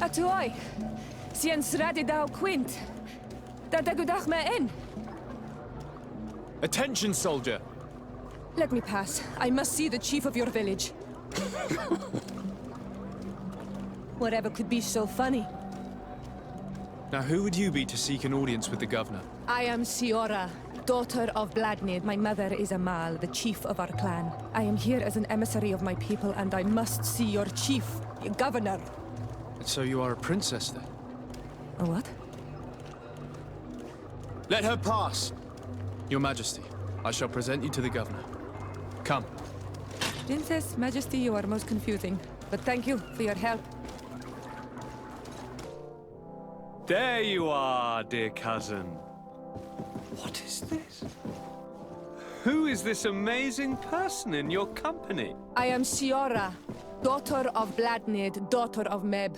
Atuoi. Sien sradi dau quint. Da dagudach me in. Attention, soldier! Let me pass. I must see the chief of your village. Whatever could be so funny? Now who would you be to seek an audience with the governor? I am Siora, daughter of Bladnid. My mother is Amal, the chief of our clan. I am here as an emissary of my people, and I must see your chief, your governor. And so you are a princess, then? A what? Let her pass! Your Majesty, I shall present you to the governor. Come. Princess, Majesty, you are most confusing. But thank you for your help. There you are, dear cousin. What is this? Who is this amazing person in your company? I am Siora, daughter of Bladnid, daughter of Meb.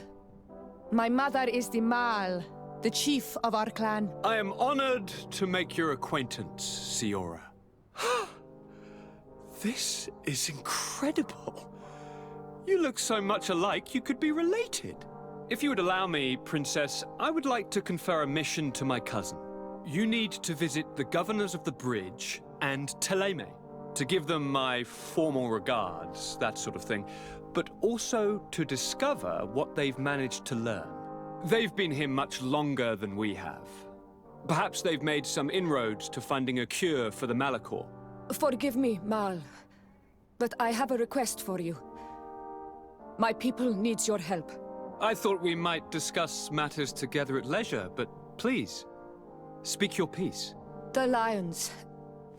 My mother is the Mal, the chief of our clan. I am honored to make your acquaintance, Siora. This is incredible. You look so much alike you could be related. If you would allow me, Princess, I would like to confer a mission to my cousin. You need to visit the governors of the bridge and Teleme to give them my formal regards, that sort of thing, but also to discover what they've managed to learn. They've been here much longer than we have. Perhaps they've made some inroads to finding a cure for the Malachor. Forgive me, Mal, but I have a request for you. My people needs your help. I thought we might discuss matters together at leisure, but please, speak your piece. The Lions,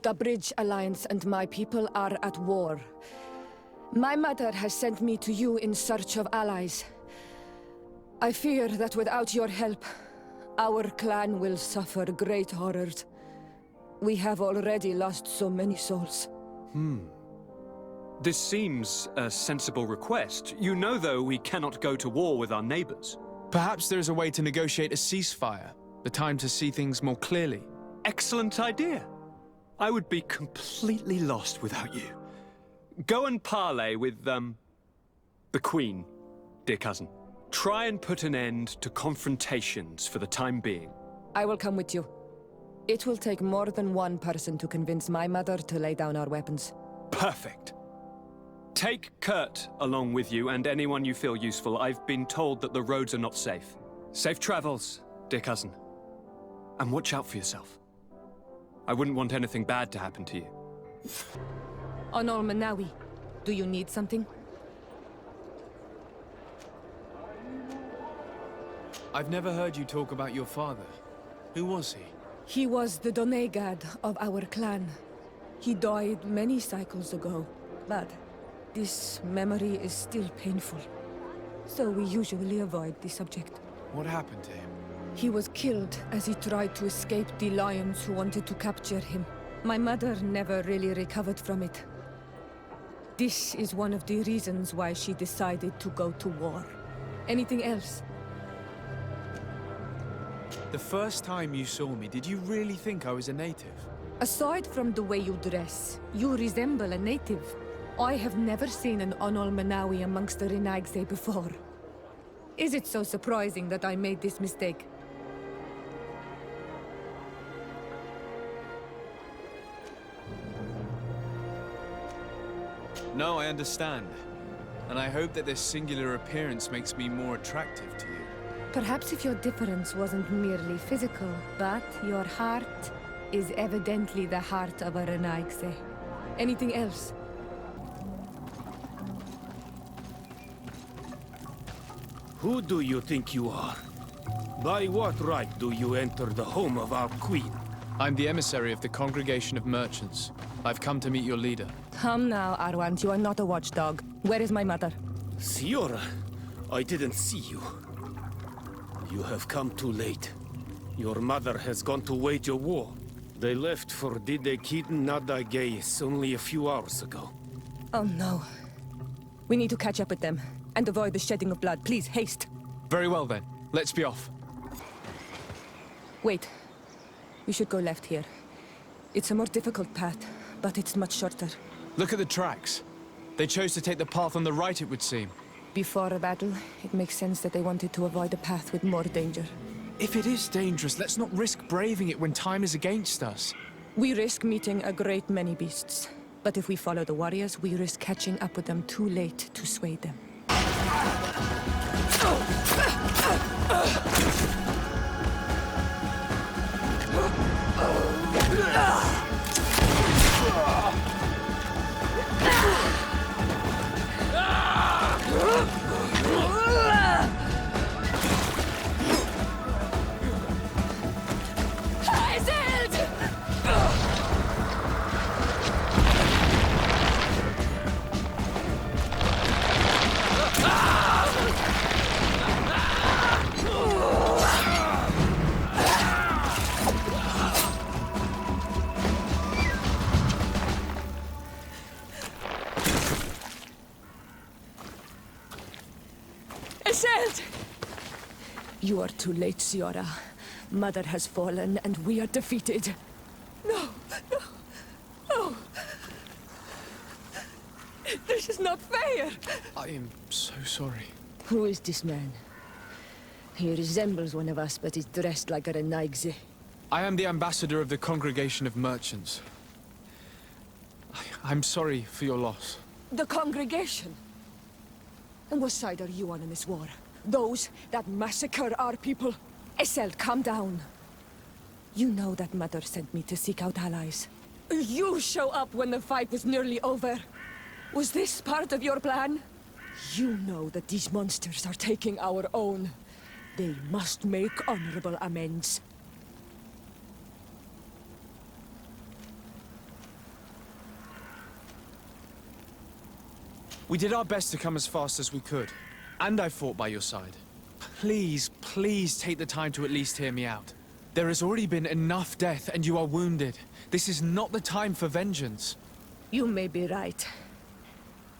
the Bridge Alliance and my people are at war. My mother has sent me to you in search of allies. I fear that without your help, our clan will suffer great horrors. We have already lost so many souls. This seems a sensible request. You know, though, we cannot go to war with our neighbors. Perhaps there is a way to negotiate a ceasefire. The time to see things more clearly. Excellent idea. I would be completely lost without you. Go and parley with, the Queen, dear cousin. Try and put an end to confrontations for the time being. I will come with you. It will take more than one person to convince my mother to lay down our weapons. Perfect. Take Kurt along with you and anyone you feel useful. I've been told that the roads are not safe. Safe travels, dear cousin. And watch out for yourself. I wouldn't want anything bad to happen to you. Onol Manawi, do you need something? I've never heard you talk about your father. Who was he? He was the Donegad of our clan. He died many cycles ago, but this memory is still painful. So we usually avoid the subject. What happened to him? He was killed as he tried to escape the lions who wanted to capture him. My mother never really recovered from it. This is one of the reasons why she decided to go to war. Anything else? The first time you saw me, did you really think I was a native? Aside from the way you dress, you resemble a native. I have never seen an Onol Manawi amongst the Renaigse before. Is it so surprising that I made this mistake? No, I understand. And I hope that this singular appearance makes me more attractive to you. Perhaps if your difference wasn't merely physical, but your heart is evidently the heart of a Renaigse. Anything else? Who do you think you are? By what right do you enter the home of our queen? I'm the emissary of the Congregation of Merchants. I've come to meet your leader. Come now, Arwant, you are not a watchdog. Where is my mother? Siora, I didn't see you. You have come too late. Your mother has gone to wage a war. They left for Didekiden Nadageis only a few hours ago. Oh no. We need to catch up with them and avoid the shedding of blood. Please, haste. Very well then. Let's be off. Wait. We should go left here. It's a more difficult path, but it's much shorter. Look at the tracks. They chose to take the path on the right, it would seem. Before a battle, it makes sense that they wanted to avoid a path with more danger. If it is dangerous, let's not risk braving it when time is against us. We risk meeting a great many beasts. But if we follow the warriors, we risk catching up with them too late to sway them. You are too late, Siora. Mother has fallen, and we are defeated. No, no, no. This is not fair. I am so sorry. Who is this man? He resembles one of us, but is dressed like a Renaigze. I am the ambassador of the Congregation of Merchants. I'm sorry for your loss. The congregation? And what side are you on in this war? Those that massacre our people? Essel, calm down. You know that Mother sent me to seek out allies. You show up when the fight was nearly over. Was this part of your plan? You know that these monsters are taking our own. They must make honorable amends. We did our best to come as fast as we could. And I fought by your side. Please, please take the time to at least hear me out. There has already been enough death and you are wounded. This is not the time for vengeance. You may be right.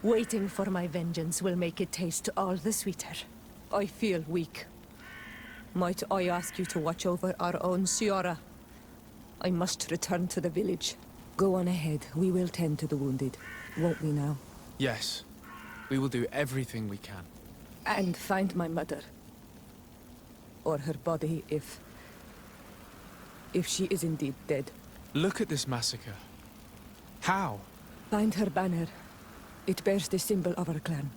Waiting for my vengeance will make it taste all the sweeter. I feel weak. Might I ask you to watch over our own Siora? I must return to the village. Go on ahead. We will tend to the wounded. Won't we now? Yes. We will do everything we can. And find my mother. Or her body, if she is indeed dead. Look at this massacre. How? Find her banner. It bears the symbol of our clan.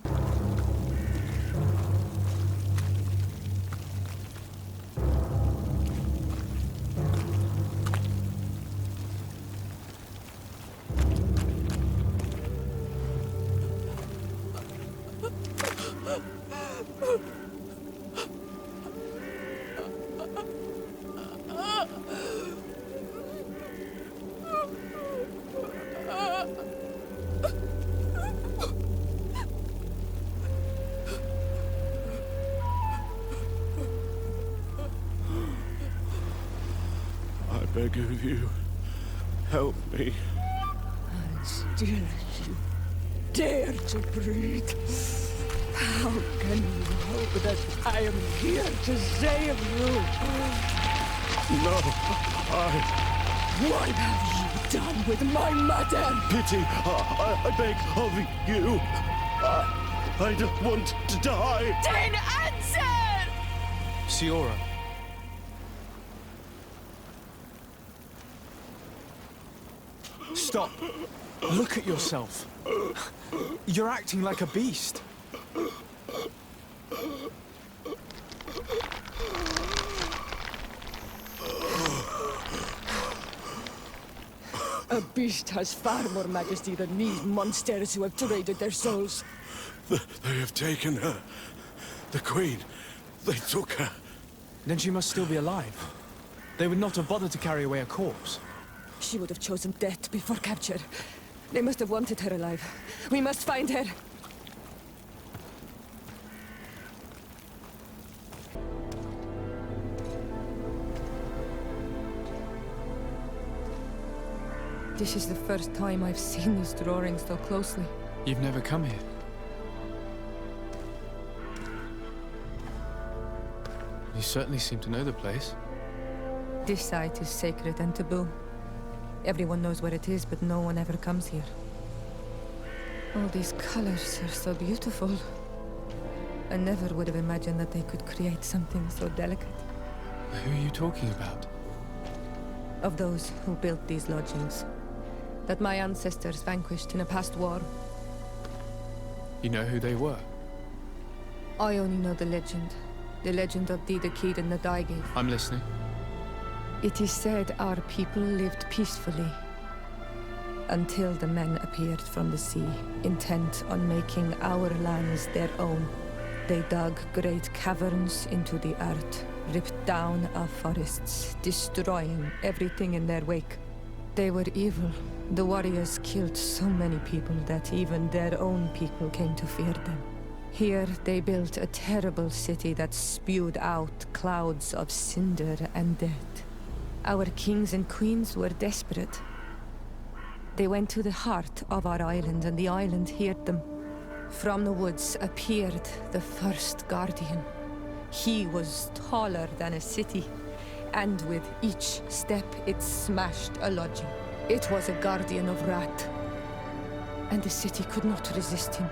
I beg of you, help me. And still you dare to breathe. How can you hope that I am here to save you? No, What have you done with my mother? pity, I beg of you. I don't want to die. Then answer! Siora. Stop. Look at yourself. You're acting like a beast. A beast has far more majesty than these monsters who have traded their souls. They have taken her. The Queen. They took her. Then she must still be alive. They would not have bothered to carry away a corpse. She would have chosen death before capture. They must have wanted her alive. We must find her. This is the first time I've seen these drawings so closely. You've never come here. You certainly seem to know the place. This site is sacred and taboo. Everyone knows where it is, but no one ever comes here. All these colors are so beautiful. I never would have imagined that they could create something so delicate. Who are you talking about? Of those who built these lodgings. That my ancestors vanquished in a past war. You know who they were? I only know the legend. The legend of Dida Kid and the Daigave. I'm listening. It is said our people lived peacefully. Until the men appeared from the sea, intent on making our lands their own. They dug great caverns into the earth, ripped down our forests, destroying everything in their wake. They were evil. The warriors killed so many people that even their own people came to fear them. Here they built a terrible city that spewed out clouds of cinder and death. Our kings and queens were desperate. They went to the heart of our island, and the island heard them. From the woods appeared the first guardian. He was taller than a city, and with each step it smashed a lodging. It was a guardian of Rat, and the city could not resist him.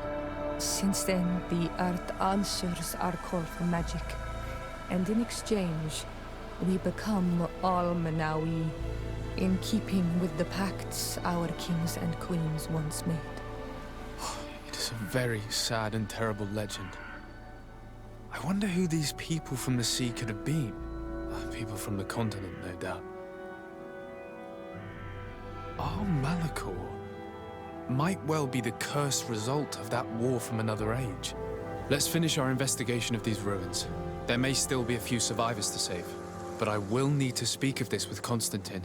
Since then, the earth answers our call for magic, and in exchange, we become Almanawi, in keeping with the pacts our kings and queens once made. It is a very sad and terrible legend. I wonder who these people from the sea could have been. People from the continent, no doubt. Our Malachor might well be the cursed result of that war from another age. Let's finish our investigation of these ruins. There may still be a few survivors to save, but I will need to speak of this with Constantine.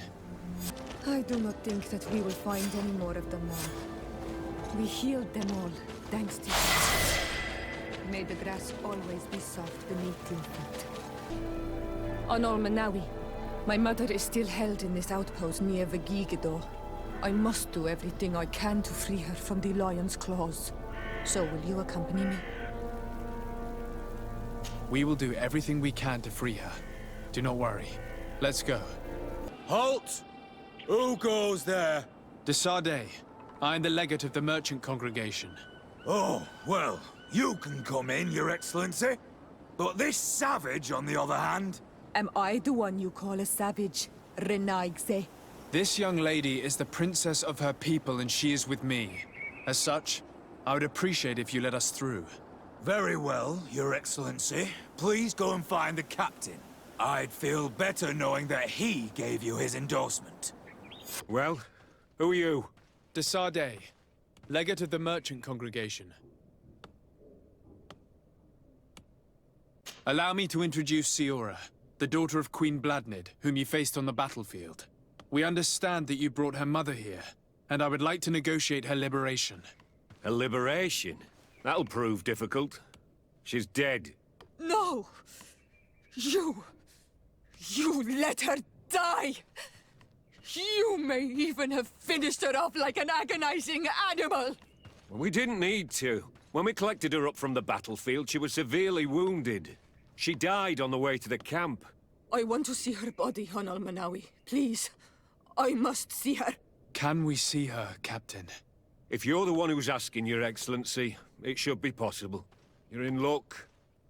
I do not think that we will find any more of them all. We healed them all, thanks to you. May the grass always be soft beneath your feet. On Almanawi, my mother is still held in this outpost near Vegigedor. I must do everything I can to free her from the lion's claws. So will you accompany me? We will do everything we can to free her. Do not worry. Let's go. Halt! Who goes there? De Sardet. I am the legate of the merchant congregation. Oh, well, you can come in, Your Excellency. But this savage, on the other hand... Am I the one you call a savage, Renaigse? This young lady is the princess of her people, and she is with me. As such, I would appreciate if you let us through. Very well, Your Excellency. Please go and find the captain. I'd feel better knowing that he gave you his endorsement. Well, who are you? De Sardet, legate of the merchant congregation. Allow me to introduce Siora, the daughter of Queen Bladnid, whom you faced on the battlefield. We understand that you brought her mother here, and I would like to negotiate her liberation. A liberation? That'll prove difficult. She's dead. No! You let her die! You may even have finished her off like an agonizing animal! We didn't need to. When we collected her up from the battlefield, she was severely wounded. She died on the way to the camp. I want to see her body on Almanawi. Please. I must see her. Can we see her, Captain? If you're the one who's asking, Your Excellency, it should be possible. You're in luck.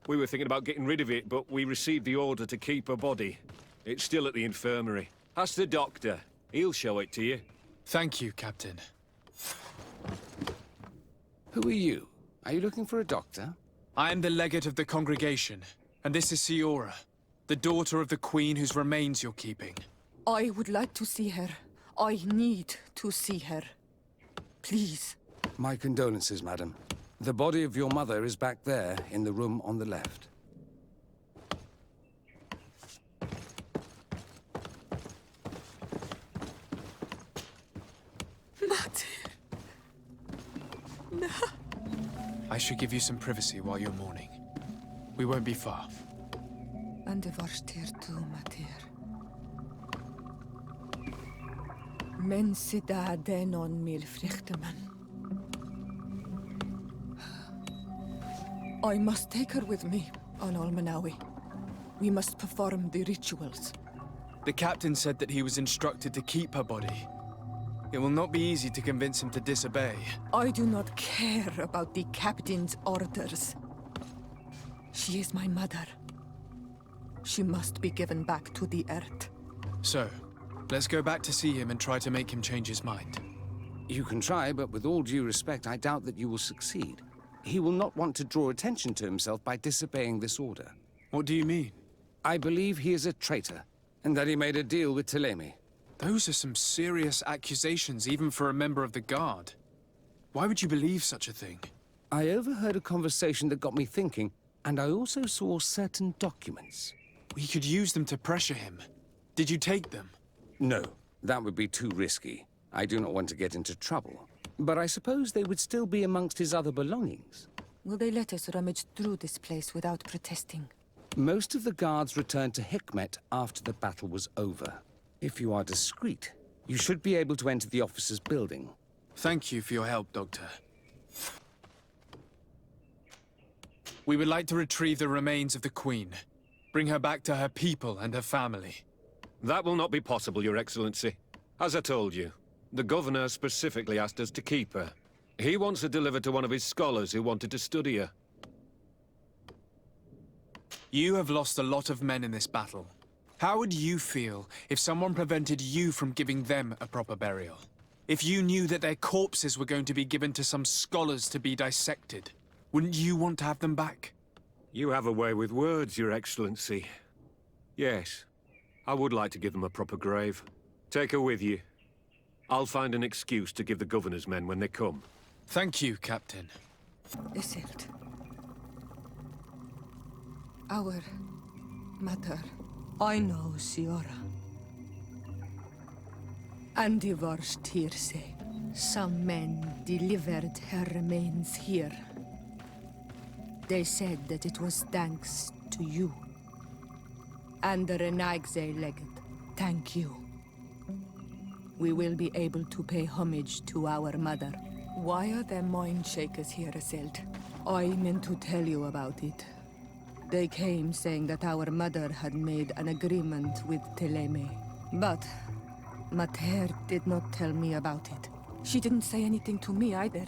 We were thinking about getting rid of it, but we received the order to keep her body. It's still at the infirmary. Ask the doctor. He'll show it to you. Thank you, Captain. Who are you? Are you looking for a doctor? I am the legate of the congregation, and this is Siora, the daughter of the queen whose remains you're keeping. I would like to see her. I need to see her. Please. My condolences, madam. The body of your mother is back there, in the room on the left. Mater. No. I should give you some privacy while you're mourning. We won't be far. And the varstir tu, Mater. Men sida denon mil frichteman. I must take her with me on Almanawi. We must perform the rituals. The captain said that he was instructed to keep her body. It will not be easy to convince him to disobey. I do not care about the captain's orders. She is my mother. She must be given back to the earth. So, let's go back to see him and try to make him change his mind. You can try, but with all due respect, I doubt that you will succeed. He will not want to draw attention to himself by disobeying this order. What do you mean? I believe he is a traitor, and that he made a deal with Thélème. Those are some serious accusations, even for a member of the Guard. Why would you believe such a thing? I overheard a conversation that got me thinking, and I also saw certain documents. We could use them to pressure him. Did you take them? No, that would be too risky. I do not want to get into trouble. But I suppose they would still be amongst his other belongings. Will they let us rummage through this place without protesting? Most of the guards returned to Hikmet after the battle was over. If you are discreet, you should be able to enter the officer's building. Thank you for your help, Doctor. We would like to retrieve the remains of the Queen. Bring her back to her people and her family. That will not be possible, Your Excellency. As I told you, the Governor specifically asked us to keep her. He wants her delivered to one of his scholars who wanted to study her. You have lost a lot of men in this battle. How would you feel if someone prevented you from giving them a proper burial? If you knew that their corpses were going to be given to some scholars to be dissected, wouldn't you want to have them back? You have a way with words, Your Excellency. Yes, I would like to give them a proper grave. Take her with you. I'll find an excuse to give the Governor's men when they come. Thank you, Captain. Isildt. Our mother. I know, Siora. And the worst hearsay. Some men delivered her remains here. They said that it was thanks to you. And the Renagze legate. Thank you. We will be able to pay homage to our mother. Why are there mind shakers here, Isildt? I meant to tell you about it. They came saying that our mother had made an agreement with Thélème. But Mater did not tell me about it. She didn't say anything to me either.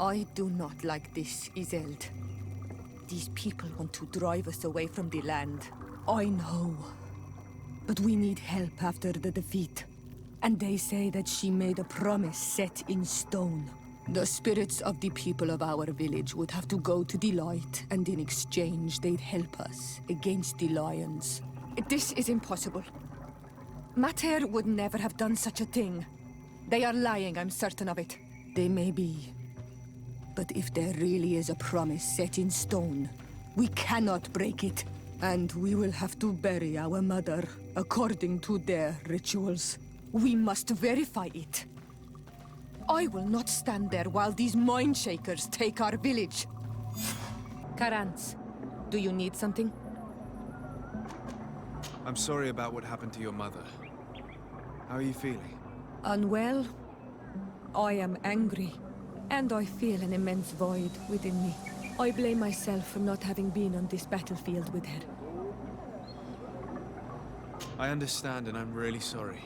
I do not like this, Isildt. These people want to drive us away from the land. I know. But we need help after the defeat. And they say that she made a promise set in stone. The spirits of the people of our village would have to go to the light, and in exchange they'd help us against the lions. This is impossible. Mater would never have done such a thing. They are lying, I'm certain of it. They may be. But if there really is a promise set in stone, we cannot break it. And we will have to bury our mother according to their rituals. We must verify it. I will not stand there while these mind shakers take our village. Karantz, do you need something? I'm sorry about what happened to your mother. How are you feeling? Unwell? I am angry. And I feel an immense void within me. I blame myself for not having been on this battlefield with her. I understand, and I'm really sorry.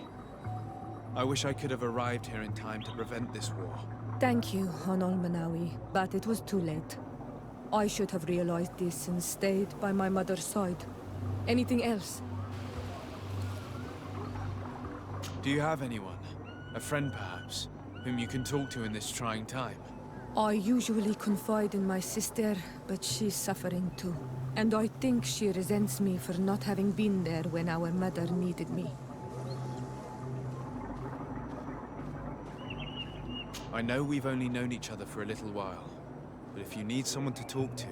I wish I could have arrived here in time to prevent this war. Thank you, Honol Manawi, but it was too late. I should have realized this and stayed by my mother's side. Anything else? Do you have anyone? A friend, perhaps, whom you can talk to in this trying time? I usually confide in my sister, but she's suffering too. And I think she resents me for not having been there when our mother needed me. I know we've only known each other for a little while, but if you need someone to talk to,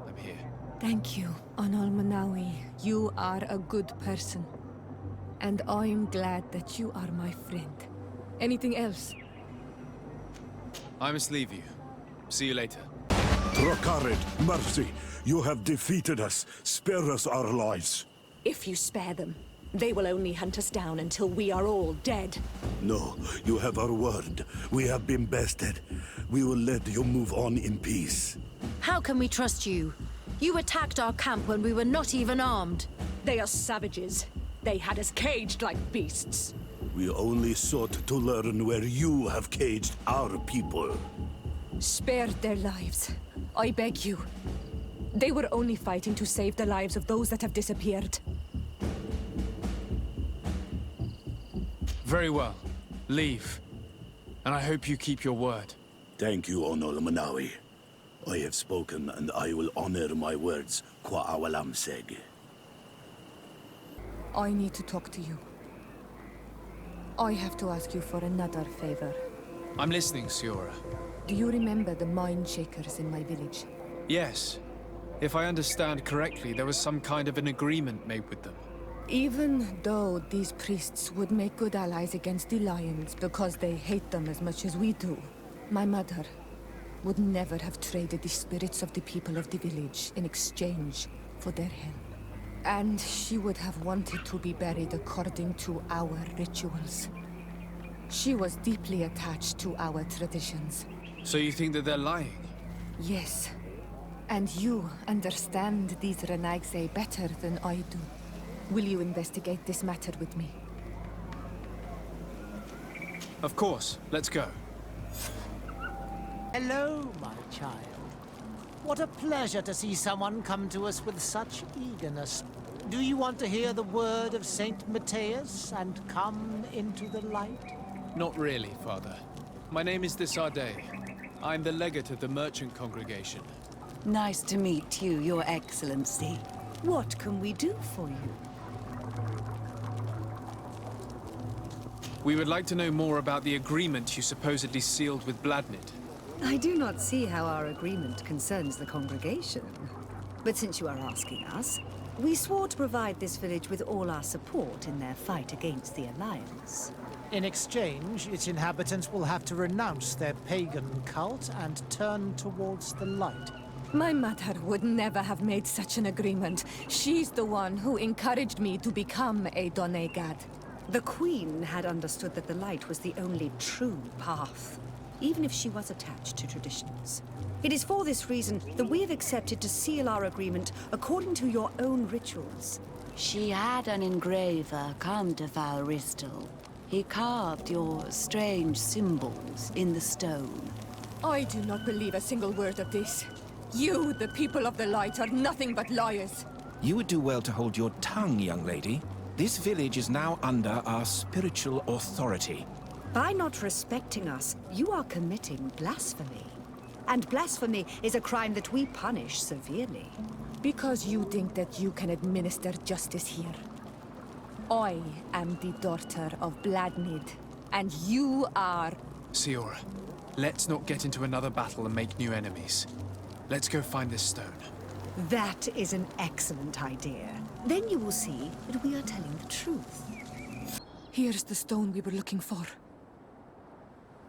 I'm here. Thank you, Honol Manawi. You are a good person. And I'm glad that you are my friend. Anything else? I must leave you. See you later. Drakarid, mercy! You have defeated us. Spare us our lives. If you spare them, they will only hunt us down until we are all dead. No, you have our word. We have been bested. We will let you move on in peace. How can we trust you? You attacked our camp when we were not even armed. They are savages. They had us caged like beasts. We only sought to learn where you have caged our people. Spare their lives. I beg you. They were only fighting to save the lives of those that have disappeared. Very well. Leave. And I hope you keep your word. Thank you, Onol Manawi. I have spoken, and I will honor my words, Kwa awalam seg. I need to talk to you. I have to ask you for another favor. I'm listening, Siora. Do you remember the mine shakers in my village? Yes. If I understand correctly, there was some kind of an agreement made with them. Even though these priests would make good allies against the Lions because they hate them as much as we do, my mother would never have traded the spirits of the people of the village in exchange for their help. And she would have wanted to be buried according to our rituals. She was deeply attached to our traditions. So you think that they're lying? Yes. And you understand these Renagse better than I do. Will you investigate this matter with me? Of course. Let's go. Hello, my child. What a pleasure to see someone come to us with such eagerness. Do you want to hear the word of Saint Matthias and come into the light? Not really, Father. My name is Desardet. I'm the legate of the merchant congregation. Nice to meet you, Your Excellency. What can we do for you? We would like to know more about the agreement you supposedly sealed with Bladnid. I do not see how our agreement concerns the congregation. But since you are asking us, we swore to provide this village with all our support in their fight against the Alliance. In exchange, its inhabitants will have to renounce their pagan cult and turn towards the light. My mother would never have made such an agreement. She's the one who encouraged me to become a Donegad. The Queen had understood that the light was the only true path, even if she was attached to traditions. It is for this reason that we have accepted to seal our agreement according to your own rituals. She had an engraver come to Valristal. He carved your strange symbols in the stone. I do not believe a single word of this. You, the people of the light, are nothing but liars. You would do well to hold your tongue, young lady. This village is now under our spiritual authority. By not respecting us, you are committing blasphemy. And blasphemy is a crime that we punish severely. Because you think that you can administer justice here. I am the daughter of Bladnid, and you are... Siora, let's not get into another battle and make new enemies. Let's go find this stone. That is an excellent idea. Then you will see that we are telling the truth. Here's the stone we were looking for.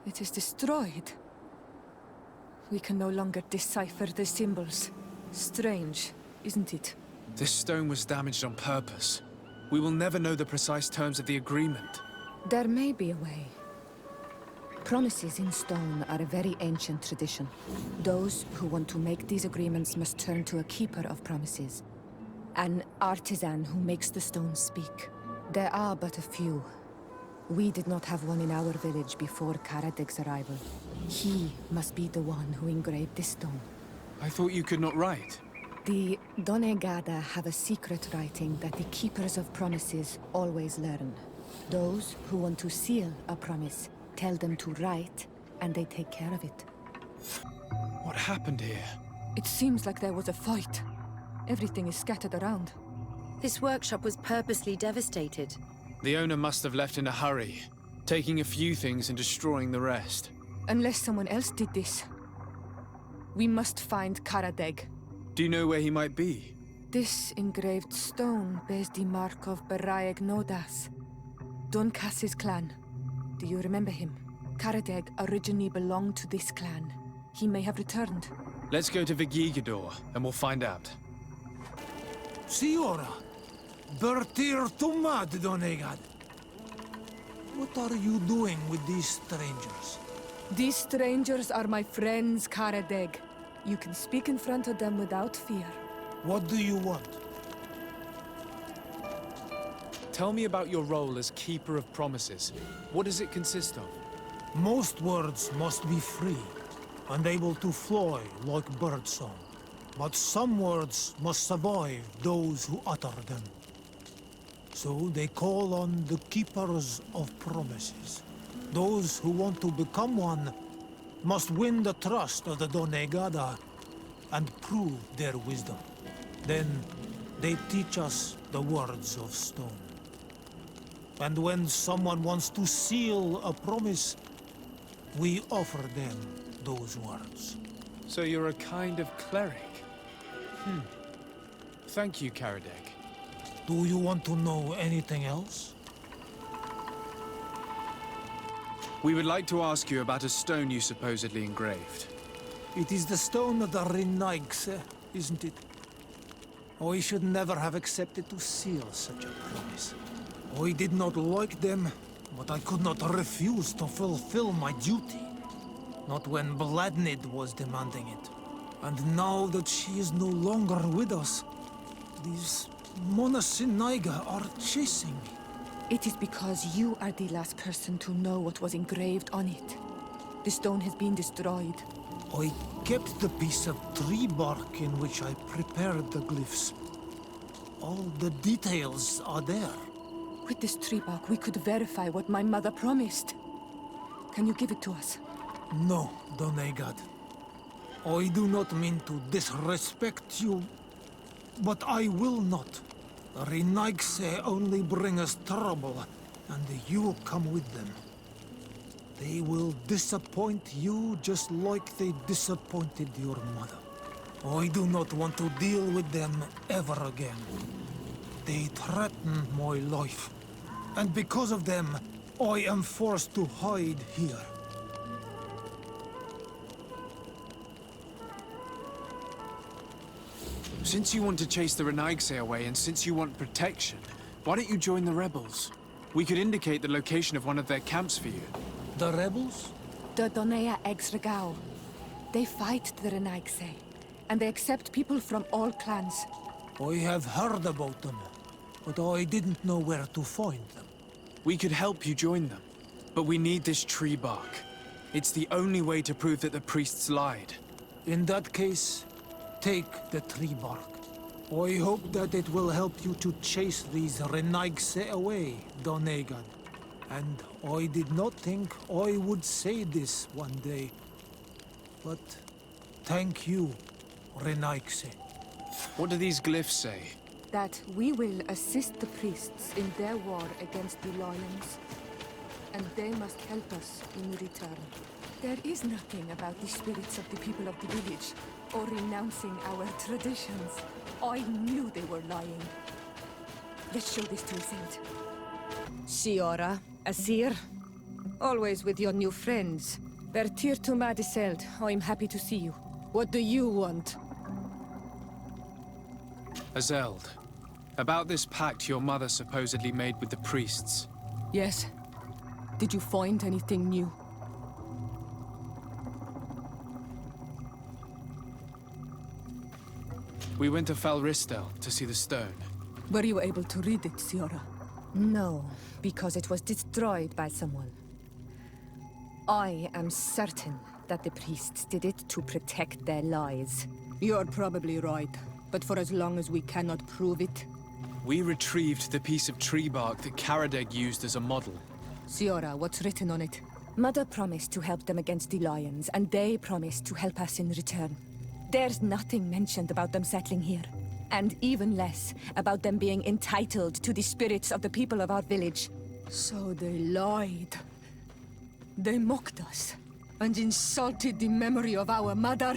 It is destroyed. We can no longer decipher the symbols. Strange, isn't it? This stone was damaged on purpose. We will never know the precise terms of the agreement. There may be a way. Promises in stone are a very ancient tradition. Those who want to make these agreements must turn to a keeper of promises. An artisan who makes the stones speak. There are but a few. We did not have one in our village before Karadeg's arrival. He must be the one who engraved this stone. I thought you could not write. The Donegada have a secret writing that the keepers of promises always learn. Those who want to seal a promise tell them to write, and they take care of it. What happened here? It seems like there was a fight. Everything is scattered around. This workshop was purposely devastated. The owner must have left in a hurry, taking a few things and destroying the rest. Unless someone else did this. We must find Karadeg. Do you know where he might be? This engraved stone bears the mark of Baraeg Nodas, Doncass's clan. Do you remember him? Karadeg originally belonged to this clan. He may have returned. Let's go to Vigigador, and we'll find out. Siora, Bertir Tumad Donegad. What are you doing with these strangers? These strangers are my friends, Karadeg. You can speak in front of them without fear. What do you want? Tell me about your role as Keeper of Promises. What does it consist of? Most words must be free, and able to fly like birdsong. But some words must survive those who utter them. So they call on the keepers of promises. Those who want to become one must win the trust of the Donegada and prove their wisdom. Then they teach us the words of stone. And when someone wants to seal a promise, we offer them those words. So you're a kind of cleric? Thank you, Karadeg. Do you want to know anything else? We would like to ask you about a stone you supposedly engraved. It is the stone of the Renaigse, isn't it? I should never have accepted to seal such a promise. I did not like them, but I could not refuse to fulfill my duty. Not when Bladnid was demanding it. And now that she is no longer with us, these Monasinaiga are chasing me. It is because you are the last person to know what was engraved on it. The stone has been destroyed. I kept the piece of tree bark in which I prepared the glyphs. All the details are there. With this tree bark, we could verify what my mother promised. Can you give it to us? No, Donegad. I do not mean to disrespect you, but I will not. The Renaigse only bring us trouble, and you come with them. They will disappoint you just like they disappointed your mother. I do not want to deal with them ever again. They threaten my life, and because of them, I am forced to hide here. Since you want to chase the Renaigse away, and since you want protection, why don't you join the rebels? We could indicate the location of one of their camps for you. The rebels? The Donea Exregao. They fight the Renaigse, and they accept people from all clans. I have heard about them, but I didn't know where to find them. We could help you join them, but we need this tree bark. It's the only way to prove that the priests lied. In that case, take the tree bark. I hope that it will help you to chase these Renaigse away, Donegad. And I did not think I would say this one day. But thank you, Renaigse. What do these glyphs say? That we will assist the priests in their war against the Lions, and they must help us in return. There is nothing about the spirits of the people of the village, or renouncing our traditions. I knew they were lying. Let's show this to a saint. Siora, Asir, always with your new friends. Bertir to Madiseld, I'm happy to see you. What do you want? Azeld, about this pact your mother supposedly made with the priests. Yes. Did you find anything new? We went to Falristel to see the stone. Were you able to read it, Siora? No, because it was destroyed by someone. I am certain that the priests did it to protect their lies. You're probably right, but for as long as we cannot prove it... We retrieved the piece of tree bark that Karadeg used as a model. Siora, what's written on it? Mother promised to help them against the Lions, and they promised to help us in return. There's nothing mentioned about them settling here. And even less about them being entitled to the spirits of the people of our village. So they lied. They mocked us, and insulted the memory of our mother.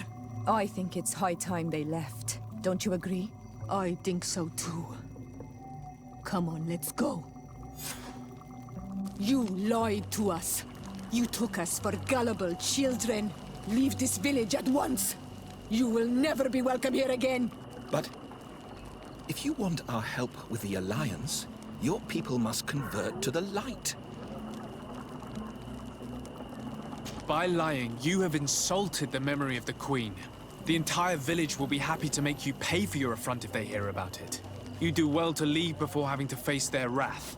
I think it's high time they left. Don't you agree? I think so too. Come on, let's go. You lied to us. You took us for gullible children. Leave this village at once. You will never be welcome here again. But if you want our help with the Alliance, your people must convert to the light. By lying, you have insulted the memory of the Queen. The entire village will be happy to make you pay for your affront if they hear about it. You do well to leave before having to face their wrath.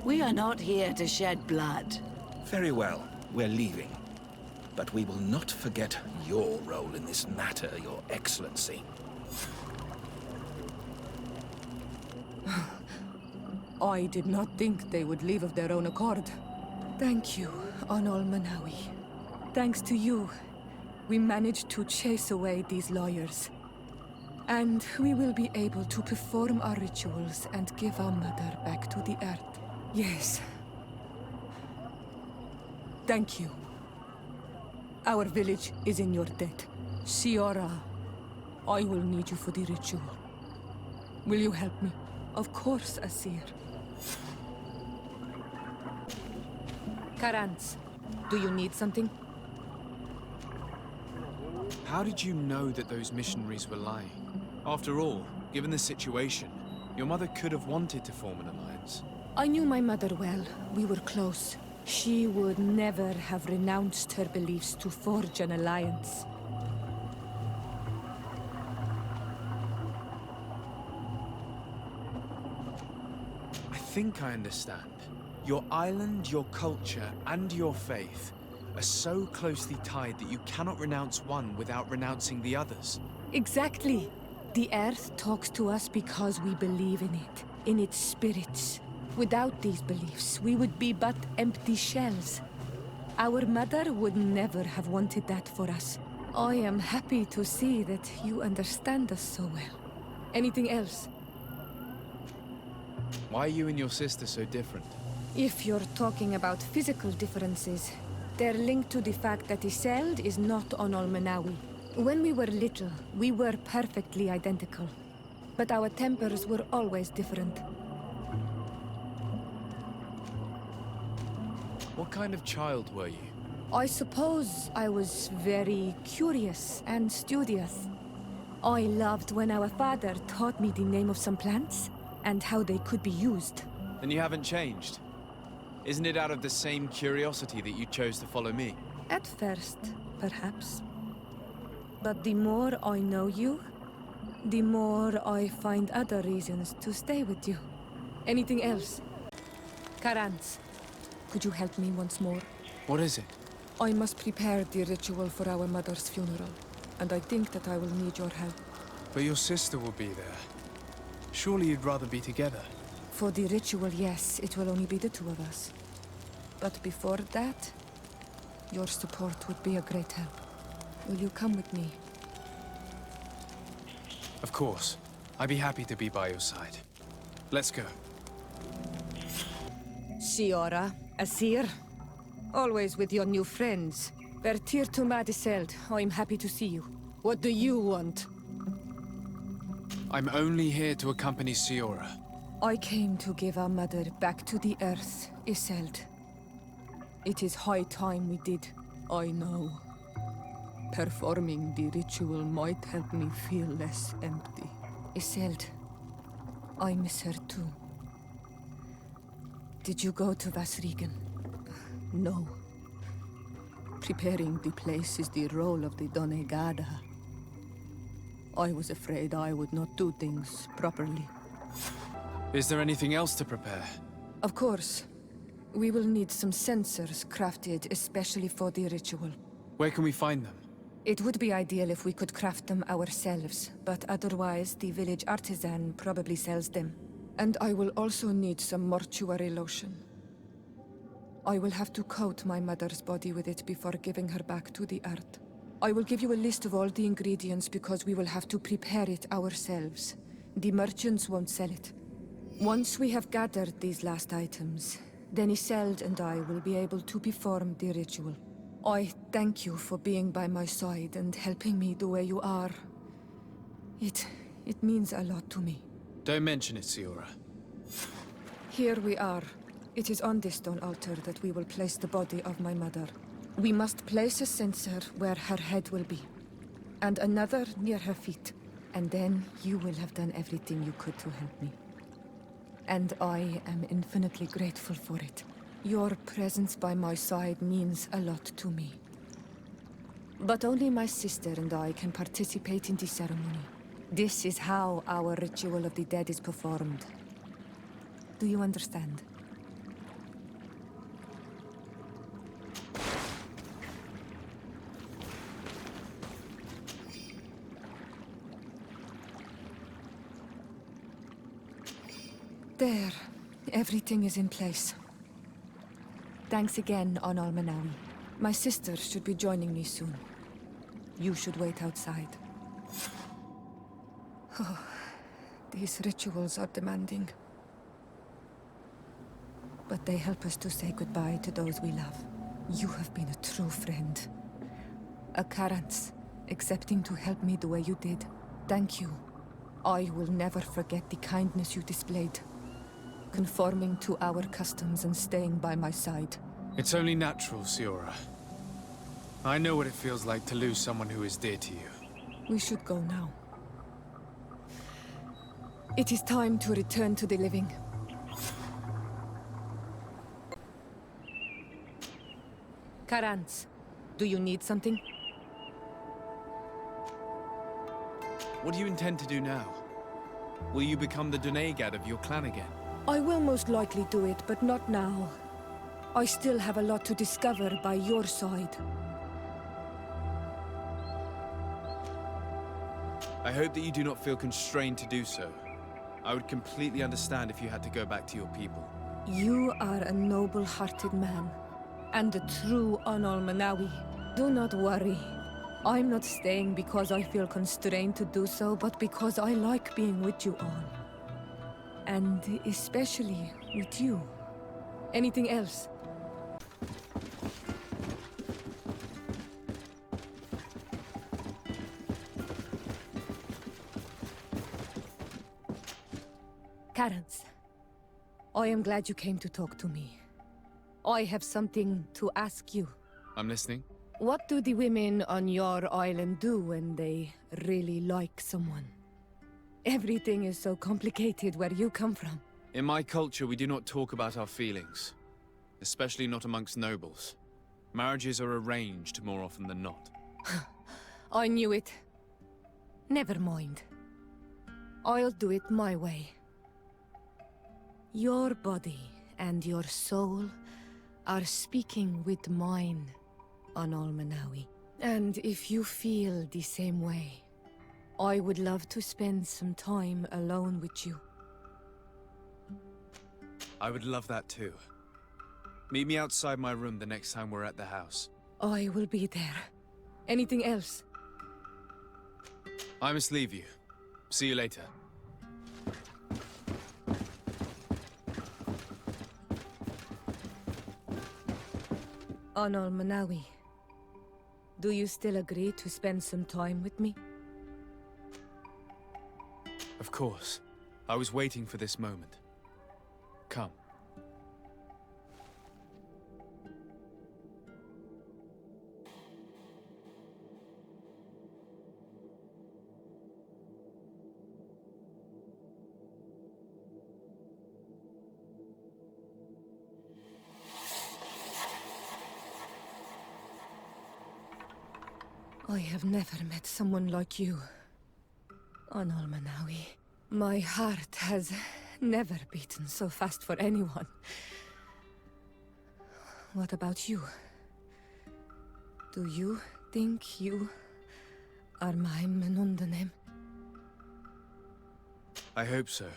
We are not here to shed blood. Very well, we're leaving. But we will not forget your role in this matter, Your Excellency. I did not think they would leave of their own accord. Thank you, Onol Manawi. Thanks to you, we managed to chase away these lawyers. And we will be able to perform our rituals and give our mother back to the earth. Yes. Thank you. Our village is in your debt. Siora, I will need you for the ritual. Will you help me? Of course, Asir. Karans, do you need something? How did you know that those missionaries were lying? After all, given the situation, your mother could have wanted to form an alliance. I knew my mother well. We were close. She would never have renounced her beliefs to forge an alliance. I think I understand. Your island, your culture, and your faith are so closely tied that you cannot renounce one without renouncing the others. Exactly. The earth talks to us because we believe in it, in its spirits. Without these beliefs, we would be but empty shells. Our mother would never have wanted that for us. I am happy to see that you understand us so well. Anything else? Why are you and your sister so different? If you're talking about physical differences, they're linked to the fact that Iseld is not Onol Manawi. When we were little, we were perfectly identical. But our tempers were always different. What kind of child were you? I suppose I was very curious and studious. I loved when our father taught me the name of some plants and how they could be used. Then you haven't changed. Isn't it out of the same curiosity that you chose to follow me? At first, perhaps. But the more I know you, the more I find other reasons to stay with you. Anything else? Karans, could you help me once more? What is it? I must prepare the ritual for our mother's funeral, and I think that I will need your help. But your sister will be there. Surely you'd rather be together. For the ritual, yes, it will only be the two of us. But before that, your support would be a great help. Will you come with me? Of course. I'd be happy to be by your side. Let's go. Siora, Asir, always with your new friends. Vertir to Madiseld, I'm happy to see you. What do you want? I'm only here to accompany Siora. I came to give our mother back to the earth, Iseld. It is high time we did, I know. Performing the ritual might help me feel less empty. Iseld, I miss her too. Did you go to Vasrigan? No. Preparing the place is the role of the Donegada. I was afraid I would not do things properly. Is there anything else to prepare? Of course. We will need some sensors crafted especially for the ritual. Where can we find them? It would be ideal if we could craft them ourselves, but otherwise the village artisan probably sells them. And I will also need some mortuary lotion. I will have to coat my mother's body with it before giving her back to the earth. I will give you a list of all the ingredients because we will have to prepare it ourselves. The merchants won't sell it. Once we have gathered these last items, then Iseld and I will be able to perform the ritual. I thank you for being by my side and helping me the way you are. It means a lot to me. Don't mention it, Siora. Here we are. It is on this stone altar that we will place the body of my mother. We must place a censer where her head will be, and another near her feet. And then you will have done everything you could to help me. And I am infinitely grateful for it. Your presence by my side means a lot to me. But only my sister and I can participate in the ceremony. This is how our ritual of the dead is performed. Do you understand? There. Everything is in place. Thanks again, Onal Manawi. My sister should be joining me soon. You should wait outside. Oh, these rituals are demanding. But they help us to say goodbye to those we love. You have been a true friend. A Karans, accepting to help me the way you did. Thank you. I will never forget the kindness you displayed. Conforming to our customs and staying by my side. It's only natural, Siora. I know what it feels like to lose someone who is dear to you. We should go now. It is time to return to the living. Karans, do you need something? What do you intend to do now? Will you become the Doneigad of your clan again? I will most likely do it, but not now. I still have a lot to discover by your side. I hope that you do not feel constrained to do so. I would completely understand if you had to go back to your people. You are a noble-hearted man, and a true Onal Manawi. Do not worry. I'm not staying because I feel constrained to do so, but because I like being with you all. And especially with you. Anything else? Karans, I am glad you came to talk to me. I have something to ask you. I'm listening. What do the women on your island do when they really like someone? Everything is so complicated where you come from. In my culture, we do not talk about our feelings. Especially not amongst nobles. Marriages are arranged more often than not. I knew it. Never mind. I'll do it my way. Your body and your soul are speaking with mine, Onal Manawi. And if you feel the same way, I would love to spend some time alone with you. I would love that too. Meet me outside my room the next time we're at the house. I will be there. Anything else? I must leave you. See you later. Onal Manawi, do you still agree to spend some time with me? Of course. I was waiting for this moment. Come. I have never met someone like you, Onal Manawi. My heart has never beaten so fast for anyone. What about you? Do you think you are my Menundanem? I hope so.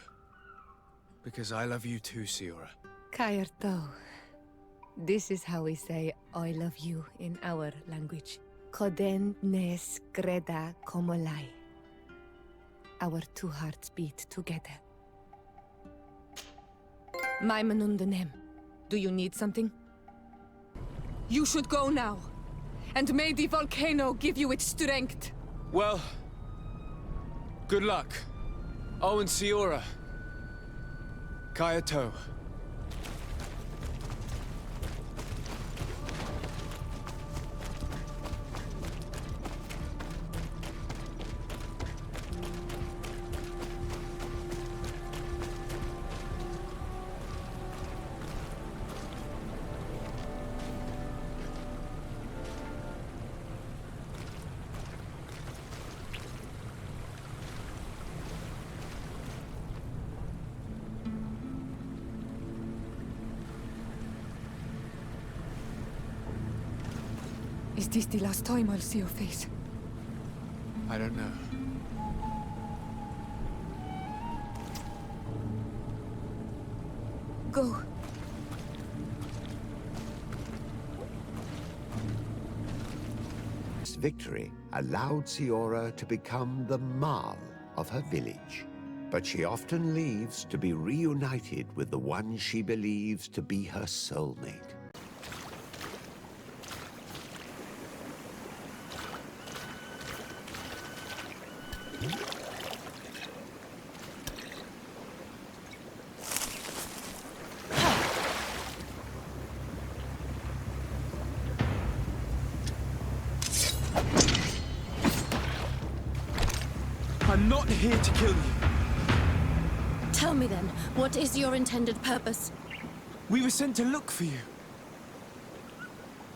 Because I love you too, Siora. Kairto. This is how we say I love you in our language. Koden nes greda komolai. Our two hearts beat together. My Menundanem, do you need something? You should go now. And may the volcano give you its strength. Well, good luck. Oh, and Siora. Kayato. Is this the last time I'll see your face? I don't know. go. This victory allowed Siora to become the Marl of her village. But she often leaves to be reunited with the one she believes to be her soulmate. I'm not here to kill you. Tell me then, what is your intended purpose? We were sent to look for you.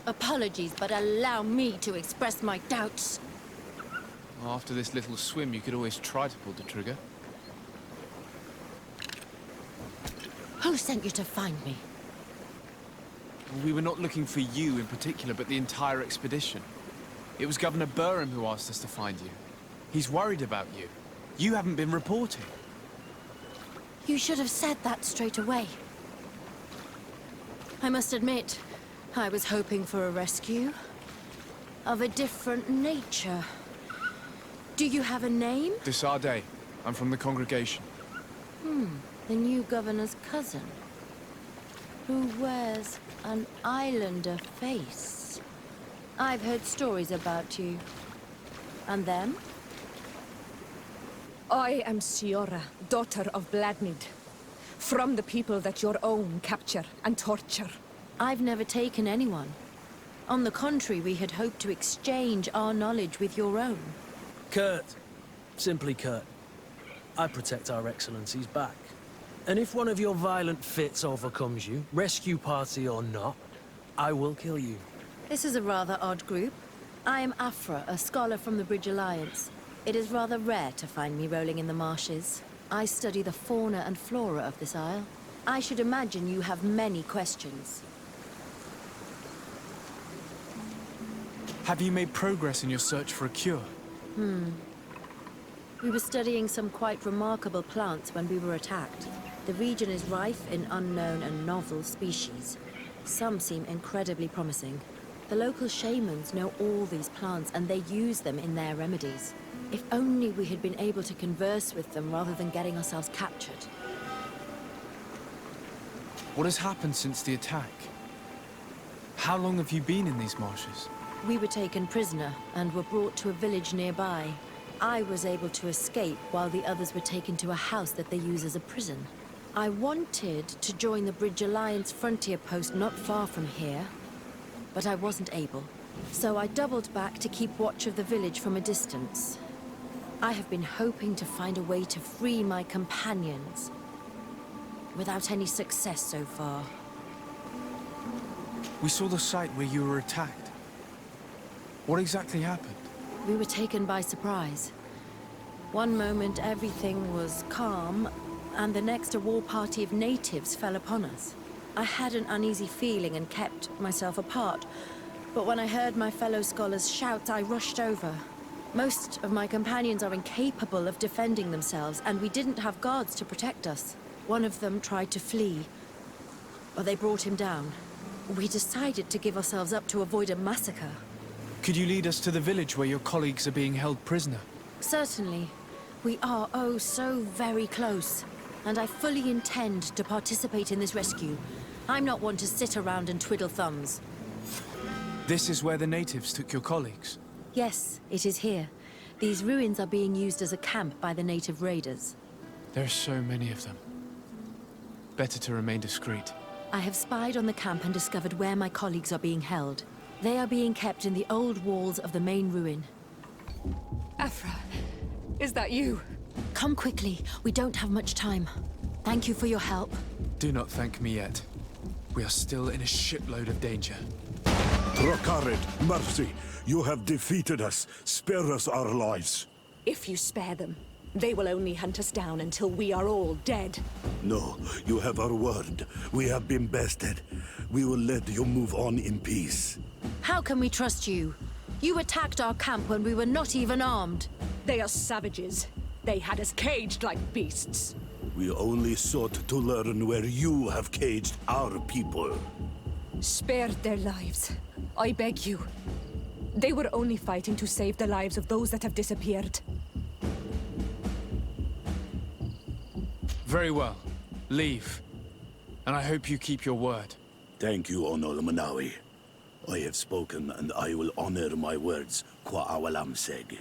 Apologies, but allow me to express my doubts. After this little swim, you could always try to pull the trigger. Who sent you to find me? We were not looking for you in particular, but the entire expedition. It was Governor Burham who asked us to find you. He's worried about you. You haven't been reporting. You should have said that straight away. I must admit, I was hoping for a rescue. Of a different nature. Do you have a name? Desarde. I'm from the congregation. The new governor's cousin. Who wears an islander face. I've heard stories about you. And them? I am Siora, daughter of Bladnid. From the people that your own capture and torture. I've never taken anyone. On the contrary, we had hoped to exchange our knowledge with your own. Kurt. Simply Kurt. I protect our excellencies back. And if one of your violent fits overcomes you, rescue party or not, I will kill you. This is a rather odd group. I am Afra, a scholar from the Bridge Alliance. It is rather rare to find me rolling in the marshes. I study the fauna and flora of this isle. I should imagine you have many questions. Have you made progress in your search for a cure? We were studying some quite remarkable plants when we were attacked. The region is rife in unknown and novel species. Some seem incredibly promising. The local shamans know all these plants and they use them in their remedies. If only we had been able to converse with them rather than getting ourselves captured. What has happened since the attack? How long have you been in these marshes? We were taken prisoner and were brought to a village nearby. I was able to escape while the others were taken to a house that they use as a prison. I wanted to join the Bridge Alliance frontier post not far from here, but I wasn't able. So I doubled back to keep watch of the village from a distance. I have been hoping to find a way to free my companions, without any success so far. We saw the site where you were attacked. What exactly happened? We were taken by surprise. One moment everything was calm, and the next a war party of natives fell upon us. I had an uneasy feeling and kept myself apart, but when I heard my fellow scholars shout, I rushed over. Most of my companions are incapable of defending themselves, and we didn't have guards to protect us. One of them tried to flee, but they brought him down. We decided to give ourselves up to avoid a massacre. Could you lead us to the village where your colleagues are being held prisoner? Certainly. We are, oh, so very close. And I fully intend to participate in this rescue. I'm not one to sit around and twiddle thumbs. This is where the natives took your colleagues? Yes, it is here. These ruins are being used as a camp by the native raiders. There are so many of them. Better to remain discreet. I have spied on the camp and discovered where my colleagues are being held. They are being kept in the old walls of the main ruin. Afra, is that you? Come quickly. We don't have much time. Thank you for your help. Do not thank me yet. We are still in a shipload of danger. Trokarid, mercy. You have defeated us. Spare us our lives. If you spare them, they will only hunt us down until we are all dead. No, you have our word. We have been bested. We will let you move on in peace. How can we trust you? You attacked our camp when we were not even armed. They are savages. They had us caged like beasts. We only sought to learn where you have caged our people. Spare their lives. I beg you. They were only fighting to save the lives of those that have disappeared. Very well. Leave. And I hope you keep your word. Thank you, Onol Manawi. I have spoken, and I will honor my words, Kwa awalam seg.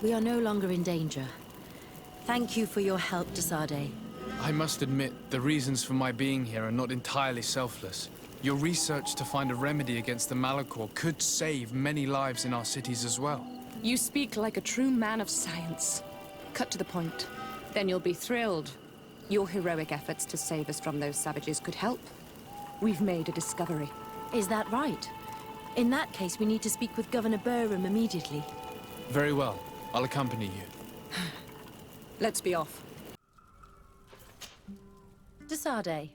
We are no longer in danger. Thank you for your help, Desade. I must admit, the reasons for my being here are not entirely selfless. Your research to find a remedy against the Malachor could save many lives in our cities as well. You speak like a true man of science. Cut to the point. Then you'll be thrilled. Your heroic efforts to save us from those savages could help. We've made a discovery. Is that right? In that case, we need to speak with Governor Burham immediately. Very well. I'll accompany you. Let's be off. Desade,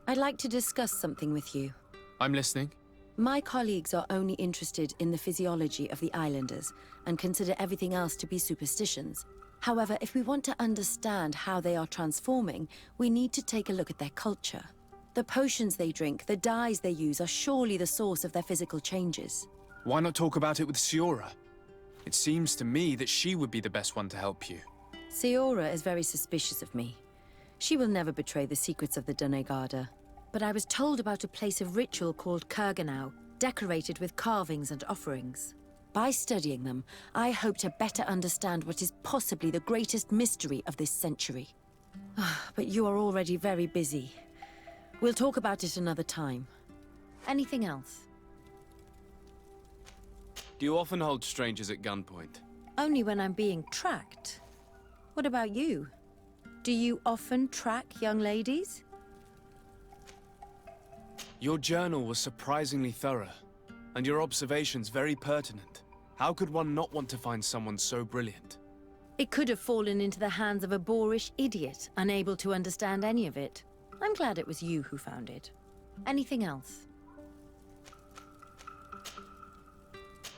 I'd like to discuss something with you. I'm listening. My colleagues are only interested in the physiology of the islanders and consider everything else to be superstitions. However, if we want to understand how they are transforming, we need to take a look at their culture. The potions they drink, the dyes they use are surely the source of their physical changes. Why not talk about it with Siora? It seems to me that she would be the best one to help you. Siora is very suspicious of me. She will never betray the secrets of the Dunegarda. But I was told about a place of ritual called Kurganau, decorated with carvings and offerings. By studying them, I hope to better understand what is possibly the greatest mystery of this century. But you are already very busy. We'll talk about it another time. Anything else? Do you often hold strangers at gunpoint? Only when I'm being tracked. What about you? Do you often track young ladies? Your journal was surprisingly thorough, and your observations very pertinent. How could one not want to find someone so brilliant? It could have fallen into the hands of a boorish idiot, unable to understand any of it. I'm glad it was you who found it. Anything else?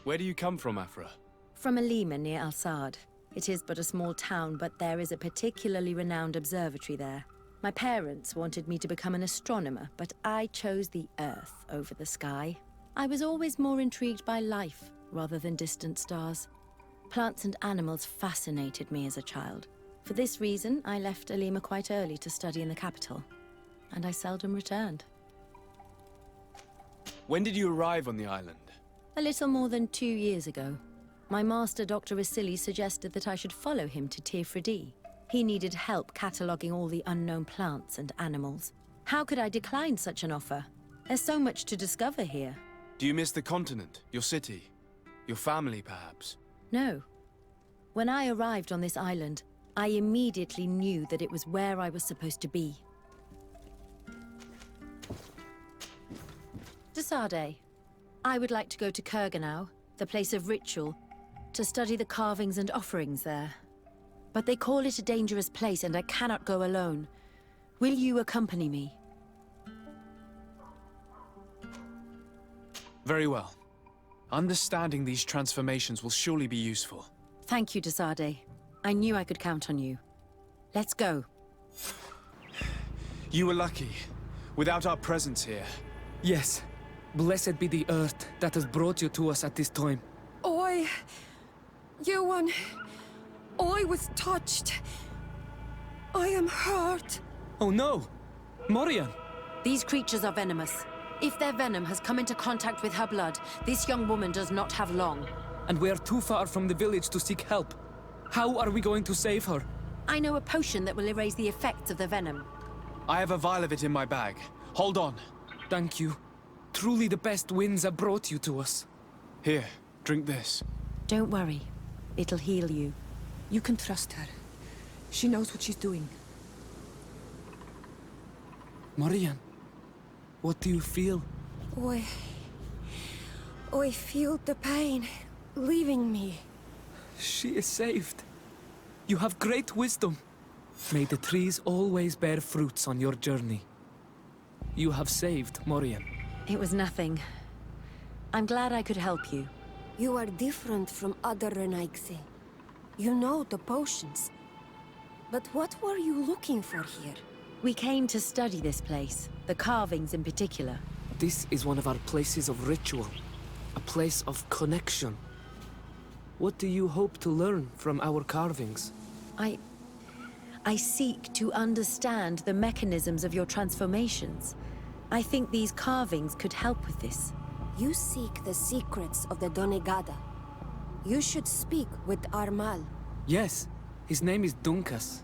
Where do you come from, Afra? From Alima near Al-Sad. It is but a small town, but there is a particularly renowned observatory there. My parents wanted me to become an astronomer, but I chose the Earth over the sky. I was always more intrigued by life rather than distant stars. Plants and animals fascinated me as a child. For this reason, I left Alima quite early to study in the capital, and I seldom returned. When did you arrive on the island? A little more than 2 years ago. My master, Dr. Vasili, suggested that I should follow him to Tirfredi. He needed help cataloguing all the unknown plants and animals. How could I decline such an offer? There's so much to discover here. Do you miss the continent, your city, your family, perhaps? No. When I arrived on this island, I immediately knew that it was where I was supposed to be. Desade, I would like to go to Kurganau, the place of ritual, to study the carvings and offerings there. But they call it a dangerous place and I cannot go alone. Will you accompany me? Very well. Understanding these transformations will surely be useful. Thank you, Desade. I knew I could count on you. Let's go. You were lucky. Without our presence here. Yes. Blessed be the earth that has brought you to us at this time. Yuan, I was touched. I am hurt. Oh no! Morian! These creatures are venomous. If their venom has come into contact with her blood, this young woman does not have long. And we are too far from the village to seek help. How are we going to save her? I know a potion that will erase the effects of the venom. I have a vial of it in my bag. Hold on. Thank you. Truly the best winds have brought you to us. Here, drink this. Don't worry. It'll heal you. You can trust her. She knows what she's doing. Morian, what do you feel? I feel the pain leaving me. She is saved. You have great wisdom. May the trees always bear fruits on your journey. You have saved Morian. It was nothing. I'm glad I could help you. You are different from other Renaigse. You know the potions. But what were you looking for here? We came to study this place, the carvings in particular. This is one of our places of ritual. A place of connection. What do you hope to learn from our carvings? I seek to understand the mechanisms of your transformations. I think these carvings could help with this. You seek the secrets of the Donegada. You should speak with Armal. Yes, his name is Dunkas.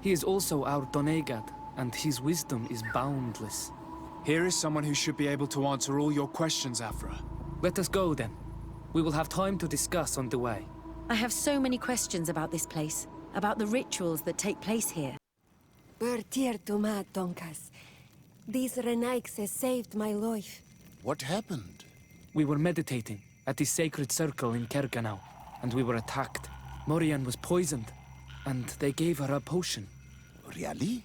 He is also our Donegad, and his wisdom is boundless. Here is someone who should be able to answer all your questions, Afra. Let us go, then. We will have time to discuss on the way. I have so many questions about this place, about the rituals that take place here. Bertir Tuma, Donkas. These Renaigse saved my life. What happened? We were meditating at the sacred circle in Kerganau, and we were attacked. Morian was poisoned, and they gave her a potion. Really?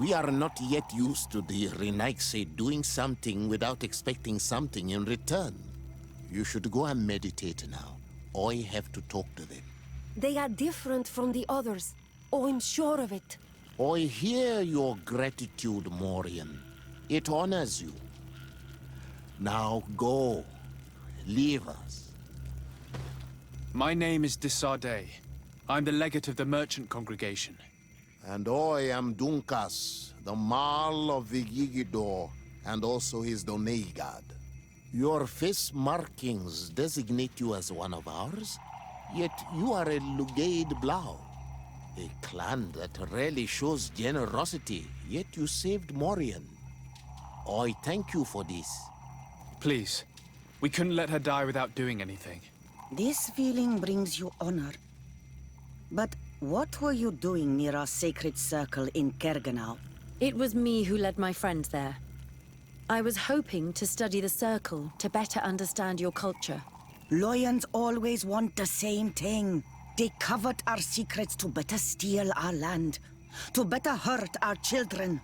We are not yet used to the Renaigse doing something without expecting something in return. You should go and meditate now. I have to talk to them. They are different from the others. Oh, I'm sure of it. I hear your gratitude, Morian. It honors you. Now go. Leave us. My name is Desardet. I'm the legate of the merchant congregation. And I am Dunkas, the Marl of the Yigidor, and also his Donegad. Your face markings designate you as one of ours, yet you are a Lugaid Blau. A clan that rarely shows generosity, yet you saved Morian. I thank you for this. Please, we couldn't let her die without doing anything. This feeling brings you honor. But what were you doing near our sacred circle in Kerganau? It was me who led my friends there. I was hoping to study the circle to better understand your culture. Loyans always want the same thing. They covet our secrets to better steal our land, to better hurt our children.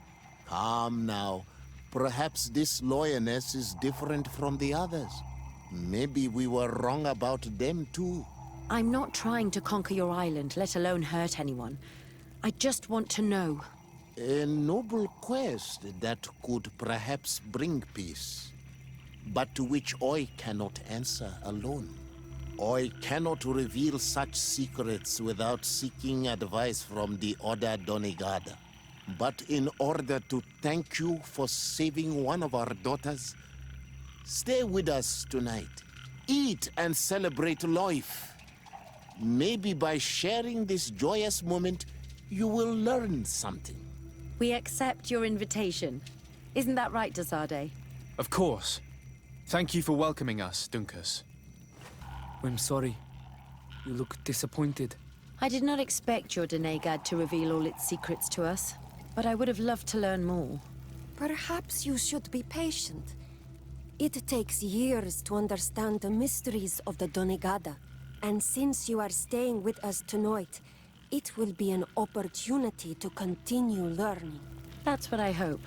Calm now. Perhaps this loyalness is different from the others. Maybe we were wrong about them too. I'm not trying to conquer your island, let alone hurt anyone. I just want to know. A noble quest that could perhaps bring peace, but to which I cannot answer alone. I cannot reveal such secrets without seeking advice from the other Donegada. But in order to thank you for saving one of our daughters, stay with us tonight. Eat and celebrate life. Maybe by sharing this joyous moment, you will learn something. We accept your invitation. Isn't that right, Desardet? Of course. Thank you for welcoming us, Dunkas. I'm sorry. You look disappointed. I did not expect your Donegad to reveal all its secrets to us, but I would have loved to learn more. Perhaps you should be patient. It takes years to understand the mysteries of the Donegada. And since you are staying with us tonight, it will be an opportunity to continue learning. That's what I hope.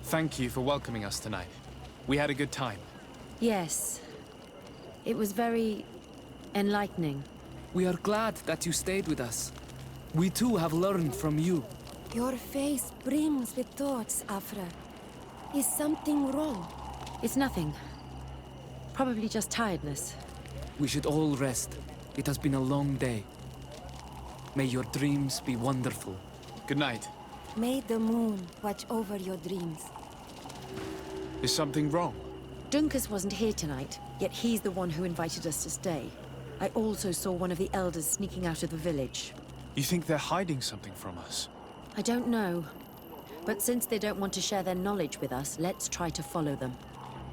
Thank you for welcoming us tonight. We had a good time. Yes. It was very enlightening. We are glad that you stayed with us. We too have learned from you. Your face brims with thoughts, Afra. Is something wrong? It's nothing. Probably just tiredness. We should all rest. It has been a long day. May your dreams be wonderful. Good night. May the moon watch over your dreams. Is something wrong? Dunkas wasn't here tonight, yet he's the one who invited us to stay. I also saw one of the elders sneaking out of the village. You think they're hiding something from us? I don't know. But since they don't want to share their knowledge with us, let's try to follow them.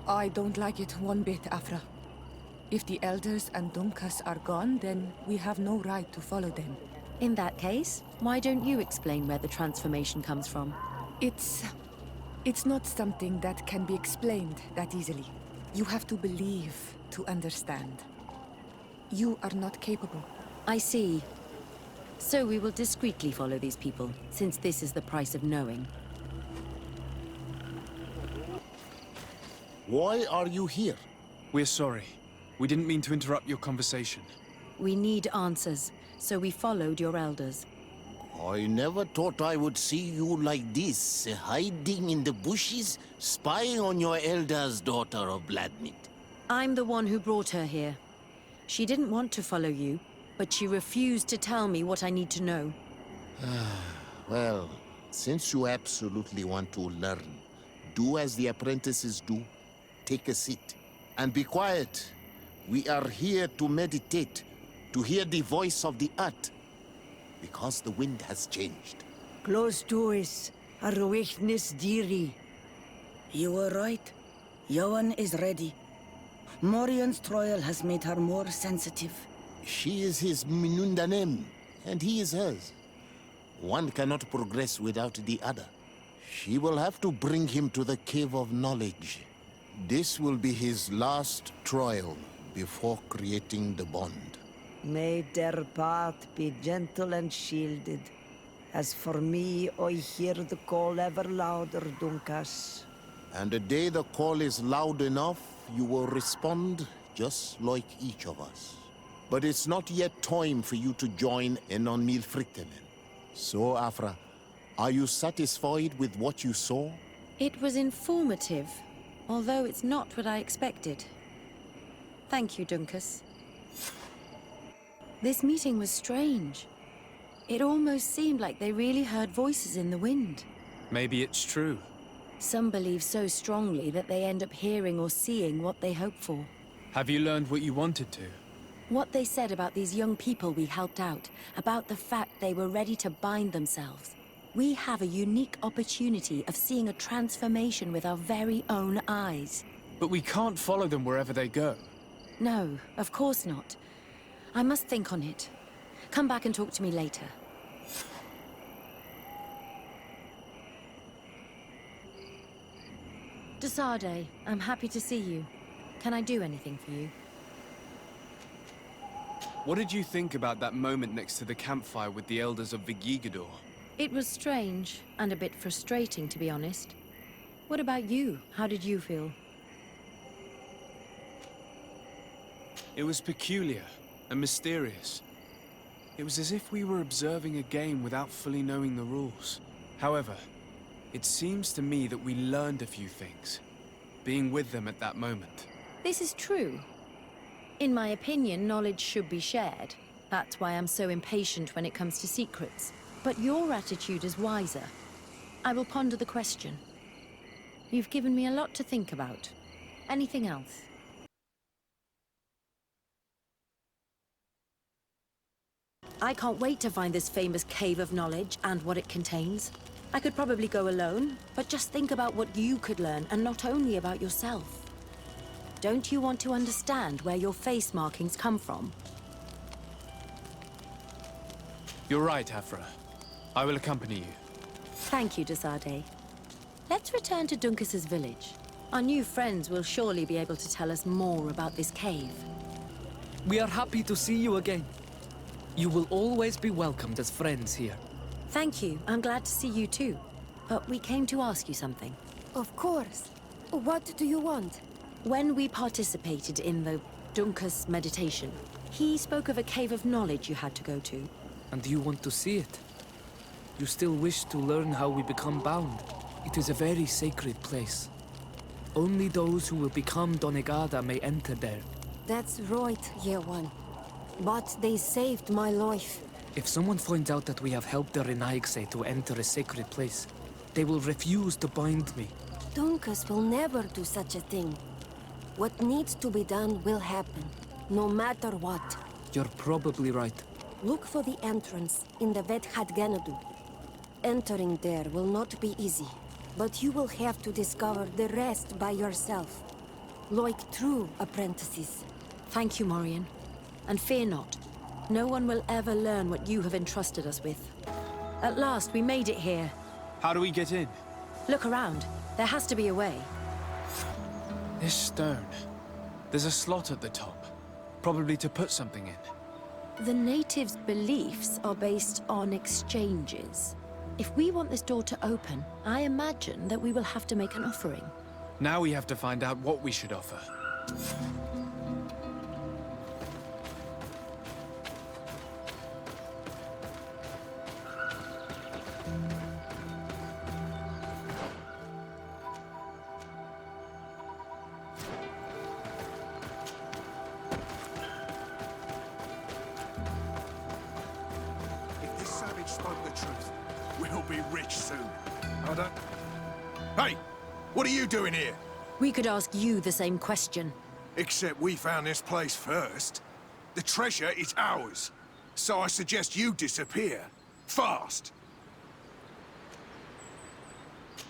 I don't like it one bit, Afra. If the elders and Dunkas are gone, then we have no right to follow them. In that case, why don't you explain where the transformation comes from? It's not something that can be explained that easily. You have to believe to understand. You are not capable. I see. So we will discreetly follow these people, since this is the price of knowing. Why are you here? We're sorry. We didn't mean to interrupt your conversation. We need answers, so we followed your elders. I never thought I would see you like this, hiding in the bushes, spying on your elders, daughter of Bloodmeat. I'm the one who brought her here. She didn't want to follow you, but she refused to tell me what I need to know. Well, since you absolutely want to learn, do as the apprentices do. Take a seat. And be quiet. We are here to meditate, to hear the voice of the earth. Because the wind has changed. Close doors are weakness, dearie. You were right. Johan is ready. Morian's trial has made her more sensitive. She is his Minundanem, and he is hers. One cannot progress without the other. She will have to bring him to the Cave of Knowledge. This will be his last trial before creating the bond. May their path be gentle and shielded. As for me, I hear the call ever louder, Dunkas. And the day the call is loud enough, you will respond just like each of us. But it's not yet time for you to join in on Milfrictenen. So, Afra, are you satisfied with what you saw? It was informative, although it's not what I expected. Thank you, Dunkas. This meeting was strange. It almost seemed like they really heard voices in the wind. Maybe it's true. Some believe so strongly that they end up hearing or seeing what they hope for. Have you learned what you wanted to? What they said about these young people we helped out, about the fact they were ready to bind themselves. We have a unique opportunity of seeing a transformation with our very own eyes. But we can't follow them wherever they go. No, of course not. I must think on it. Come back and talk to me later. Desade, I'm happy to see you. Can I do anything for you? What did you think about that moment next to the campfire with the elders of Vigigador? It was strange, and a bit frustrating, to be honest. What about you? How did you feel? It was peculiar and mysterious. It was as if we were observing a game without fully knowing the rules. However, it seems to me that we learned a few things, being with them at that moment. This is true. In my opinion, knowledge should be shared. That's why I'm so impatient when it comes to secrets. But your attitude is wiser. I will ponder the question. You've given me a lot to think about. Anything else? I can't wait to find this famous Cave of Knowledge and what it contains. I could probably go alone, but just think about what you could learn, and not only about yourself. Don't you want to understand where your face markings come from? You're right, Afra. I will accompany you. Thank you, Desade. Let's return to Dunkas's village. Our new friends will surely be able to tell us more about this cave. We are happy to see you again. You will always be welcomed as friends here. Thank you. I'm glad to see you too. But we came to ask you something. Of course. What do you want? When we participated in the Dunkas meditation, he spoke of a cave of knowledge you had to go to. And you want to see it? You still wish to learn how we become bound? It is a very sacred place. Only those who will become Donegada may enter there. That's right, Yewan. But they saved my life. If someone finds out that we have helped the Renaigse to enter a sacred place, they will refuse to bind me. Dunkas will never do such a thing. What needs to be done will happen, no matter what. You're probably right. Look for the entrance in the Vedhat Ganadu. Entering there will not be easy, but you will have to discover the rest by yourself. Like true apprentices. Thank you, Morian. And fear not. No one will ever learn what you have entrusted us with. At last, we made it here. How do we get in? Look around. There has to be a way. This stone. There's a slot at the top. Probably to put something in. The natives' beliefs are based on exchanges. If we want this door to open, I imagine that we will have to make an offering. Now we have to find out what we should offer. If this savage spoke the truth, we'll be rich soon. I don't... Hey! What are you doing here? We could ask you the same question. Except we found this place first. The treasure is ours. So I suggest you disappear. Fast!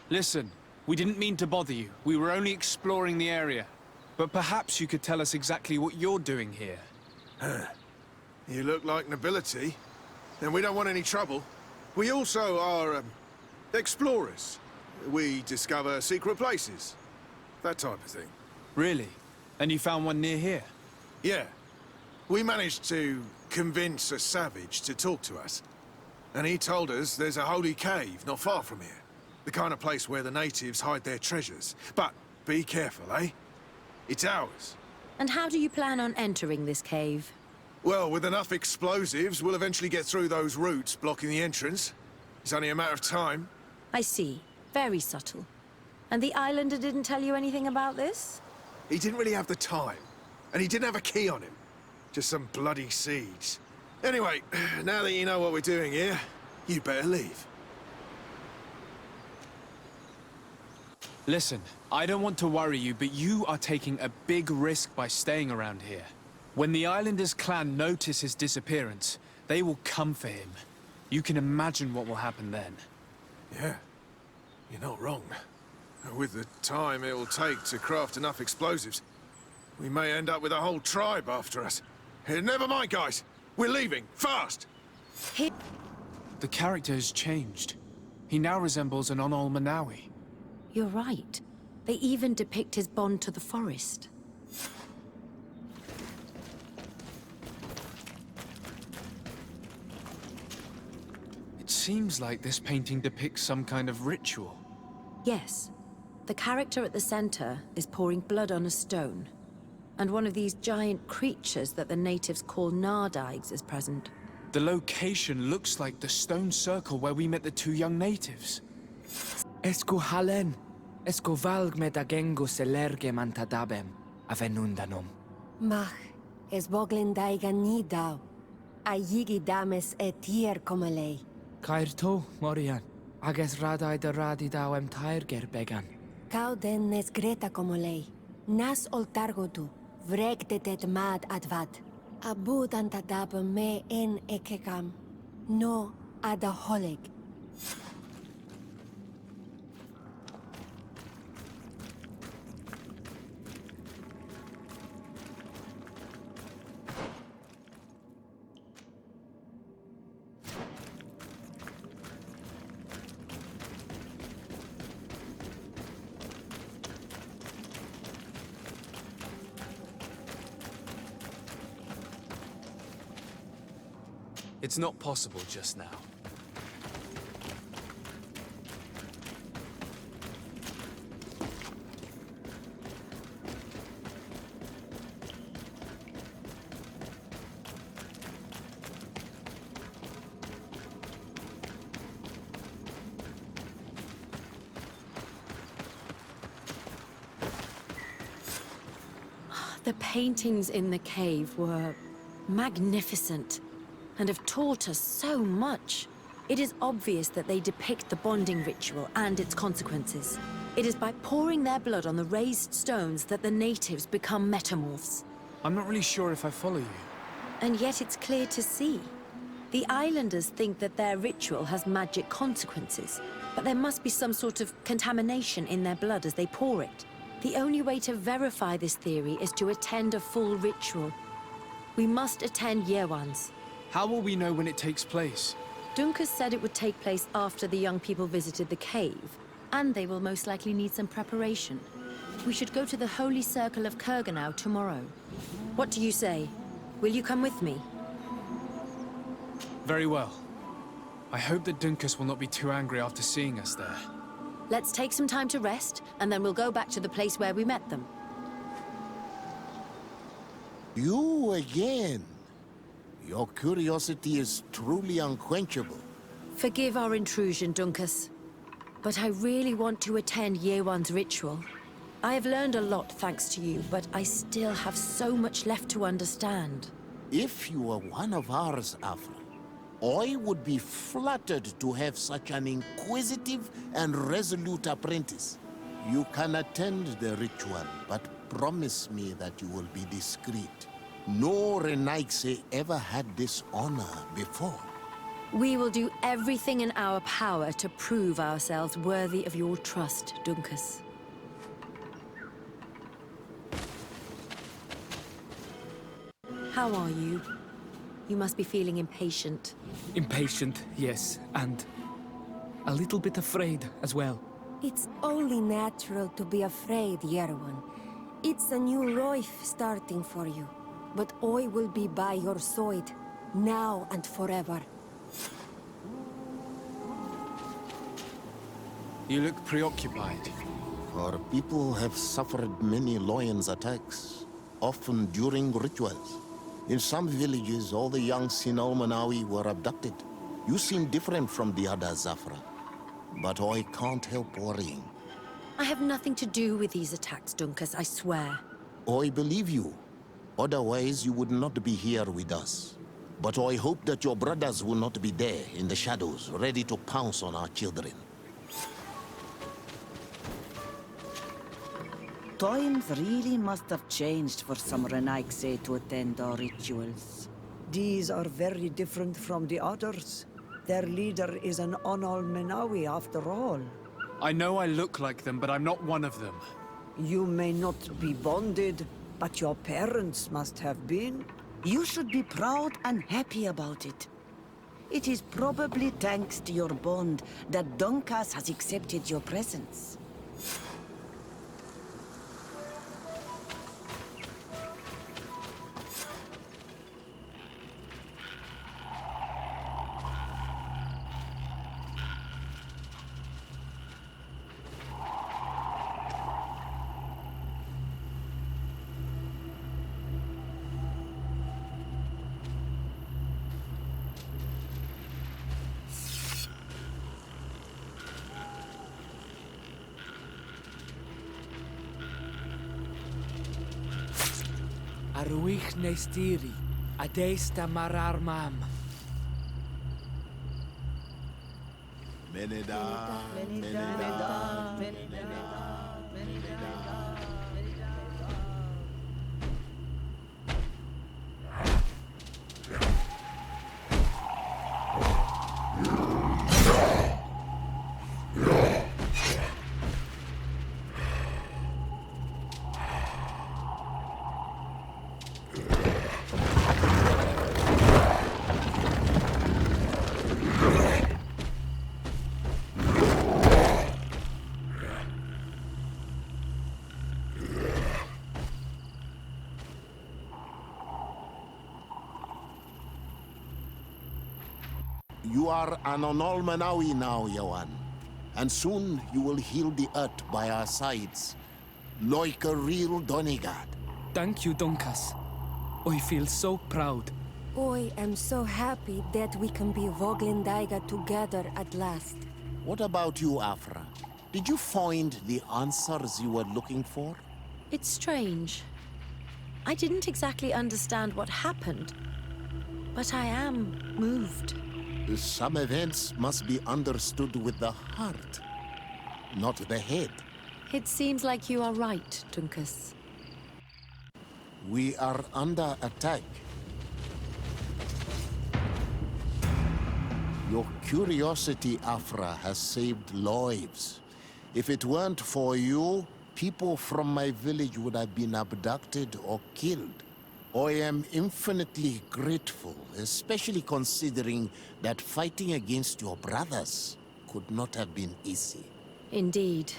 Listen, we didn't mean to bother you. We were only exploring the area. But perhaps you could tell us exactly what you're doing here. Huh. You look like nobility. Then we don't want any trouble. We also are, explorers. We discover secret places. That type of thing. Really? And you found one near here? Yeah. We managed to convince a savage to talk to us. And he told us there's a holy cave not far from here. The kind of place where the natives hide their treasures. But be careful, eh? It's ours. And how do you plan on entering this cave? Well, with enough explosives, we'll eventually get through those roots blocking the entrance. It's only a matter of time. I see. Very subtle. And the islander didn't tell you anything about this? He didn't really have the time. And he didn't have a key on him. Just some bloody seeds. Anyway, now that you know what we're doing here, you better leave. Listen, I don't want to worry you, but you are taking a big risk by staying around here. When the Islanders' clan notice his disappearance, they will come for him. You can imagine what will happen then. Yeah, you're not wrong. With the time it will take to craft enough explosives, we may end up with a whole tribe after us. Never mind, guys. We're leaving, fast! The character has changed. He now resembles an Onol Manawi. You're right. They even depict his bond to the forest. It seems like this painting depicts some kind of ritual. Yes. The character at the center is pouring blood on a stone. And one of these giant creatures that the natives call naughtygaming is present. The location looks like the stone circle where we met the two young natives. Esco halen, esco valg medagengo selerge mantadabem, avenundanum. Mach, es boglin daiganidau, a yigi dames etier comelei. Cairto, Morian, ages radai de radidau em tairger began. Cauden nes greta comelei, nas oltargodu, vreg detet mad advad. Abud antadab me en ekekam, no adaholeg. It's not possible just now. The paintings in the cave were magnificent and have taught us so much. It is obvious that they depict the bonding ritual and its consequences. It is by pouring their blood on the raised stones that the natives become metamorphs. I'm not really sure if I follow you. And yet it's clear to see. The islanders think that their ritual has magic consequences, but there must be some sort of contamination in their blood as they pour it. The only way to verify this theory is to attend a full ritual. We must attend Yewan's. How will we know when it takes place? Dunkus said it would take place after the young people visited the cave, and they will most likely need some preparation. We should go to the Holy Circle of Kurganau tomorrow. What do you say? Will you come with me? Very well. I hope that Dunkus will not be too angry after seeing us there. Let's take some time to rest, and then we'll go back to the place where we met them. You again. Your curiosity is truly unquenchable. Forgive our intrusion, Dunkus. But I really want to attend Yewan's ritual. I have learned a lot thanks to you, but I still have so much left to understand. If you were one of ours, Afra, I would be flattered to have such an inquisitive and resolute apprentice. You can attend the ritual, but promise me that you will be discreet. No Renaigse ever had this honor before. We will do everything in our power to prove ourselves worthy of your trust, Dunkus. How are you? You must be feeling impatient. Impatient, yes, and a little bit afraid as well. It's only natural to be afraid, Yerwan. It's a new life starting for you. But I will be by your side, now and forever. You look preoccupied. Our people have suffered many lions' attacks, often during rituals. In some villages, all the young Sinal Manawi were abducted. You seem different from the other Zafra, but I can't help worrying. I have nothing to do with these attacks, Dunkus, I swear. I believe you. Otherwise, you would not be here with us. But I hope that your brothers will not be there in the shadows, ready to pounce on our children. Times really must have changed for some Renaigse to attend our rituals. These are very different from the others. Their leader is an Onal Menawi after all. I know I look like them, but I'm not one of them. You may not be bonded, but your parents must have been. You should be proud and happy about it. It is probably thanks to your bond that Dunkas has accepted your presence. Aruich nestiri, adesta marar mam. Meneda, Meneda, Meneda. You are an Onol Manawi now, Yawan. And soon you will heal the earth by our sides, like a real Donegad. Thank you, Dunkas. I feel so proud. I am so happy that we can be Voglendaiga together at last. What about you, Afra? Did you find the answers you were looking for? It's strange. I didn't exactly understand what happened, but I am moved. Some events must be understood with the heart, not the head. It seems like you are right, Dunkus. We are under attack. Your curiosity, Afra, has saved lives. If it weren't for you, people from my village would have been abducted or killed. I am infinitely grateful, especially considering that fighting against your brothers could not have been easy. Indeed.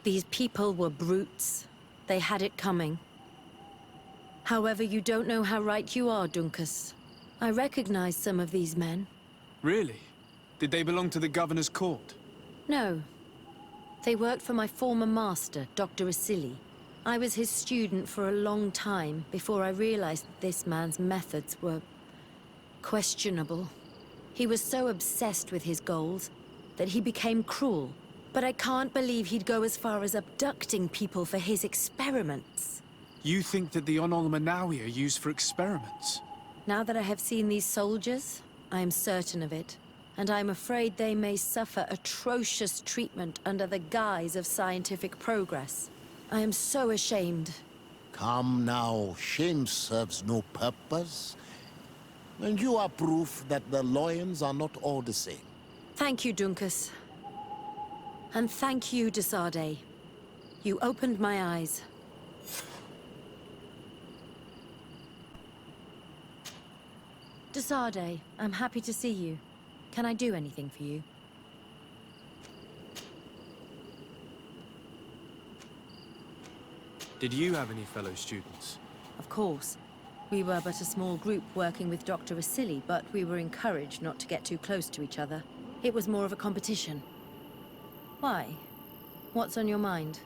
These people were brutes. They had it coming. However, you don't know how right you are, Dunkus. I recognize some of these men. Really? Did they belong to the governor's court? No, They worked for my former master, Dr. Asili. I was his student for a long time before I realized that this man's methods were questionable. He was so obsessed with his goals that he became cruel. But I can't believe he'd go as far as abducting people for his experiments. You think that the Onol Manawi are used for experiments? Now that I have seen these soldiers, I am certain of it. And I'm afraid they may suffer atrocious treatment under the guise of scientific progress. I am so ashamed. Come now, shame serves no purpose. And you are proof that the Loyans are not all the same. Thank you, Dunkus. And thank you, Desade. You opened my eyes. Desade, I'm happy to see you. Can I do anything for you? Did you have any fellow students? Of course. We were but a small group working with Dr. Asili, but we were encouraged not to get too close to each other. It was more of a competition. Why? What's on your mind?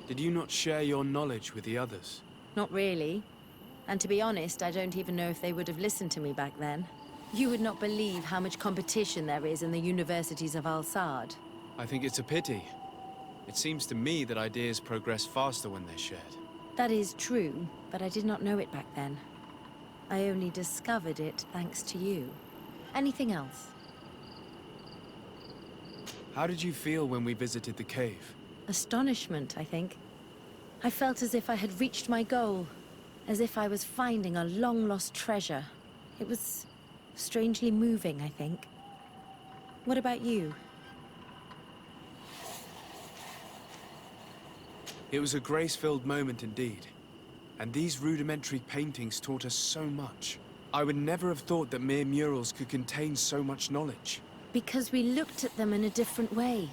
Did you not share your knowledge with the others? Not really. And to be honest, I don't even know if they would have listened to me back then. You would not believe how much competition there is in the universities of Al-Sad. I think it's a pity. It seems to me that ideas progress faster when they're shared. That is true, but I did not know it back then. I only discovered it thanks to you. Anything else? How did you feel when we visited the cave? Astonishment, I think. I felt as if I had reached my goal. As if I was finding a long-lost treasure. It was strangely moving, I think. What about you? It was a grace-filled moment indeed. And these rudimentary paintings taught us so much. I would never have thought that mere murals could contain so much knowledge. Because we looked at them in a different way.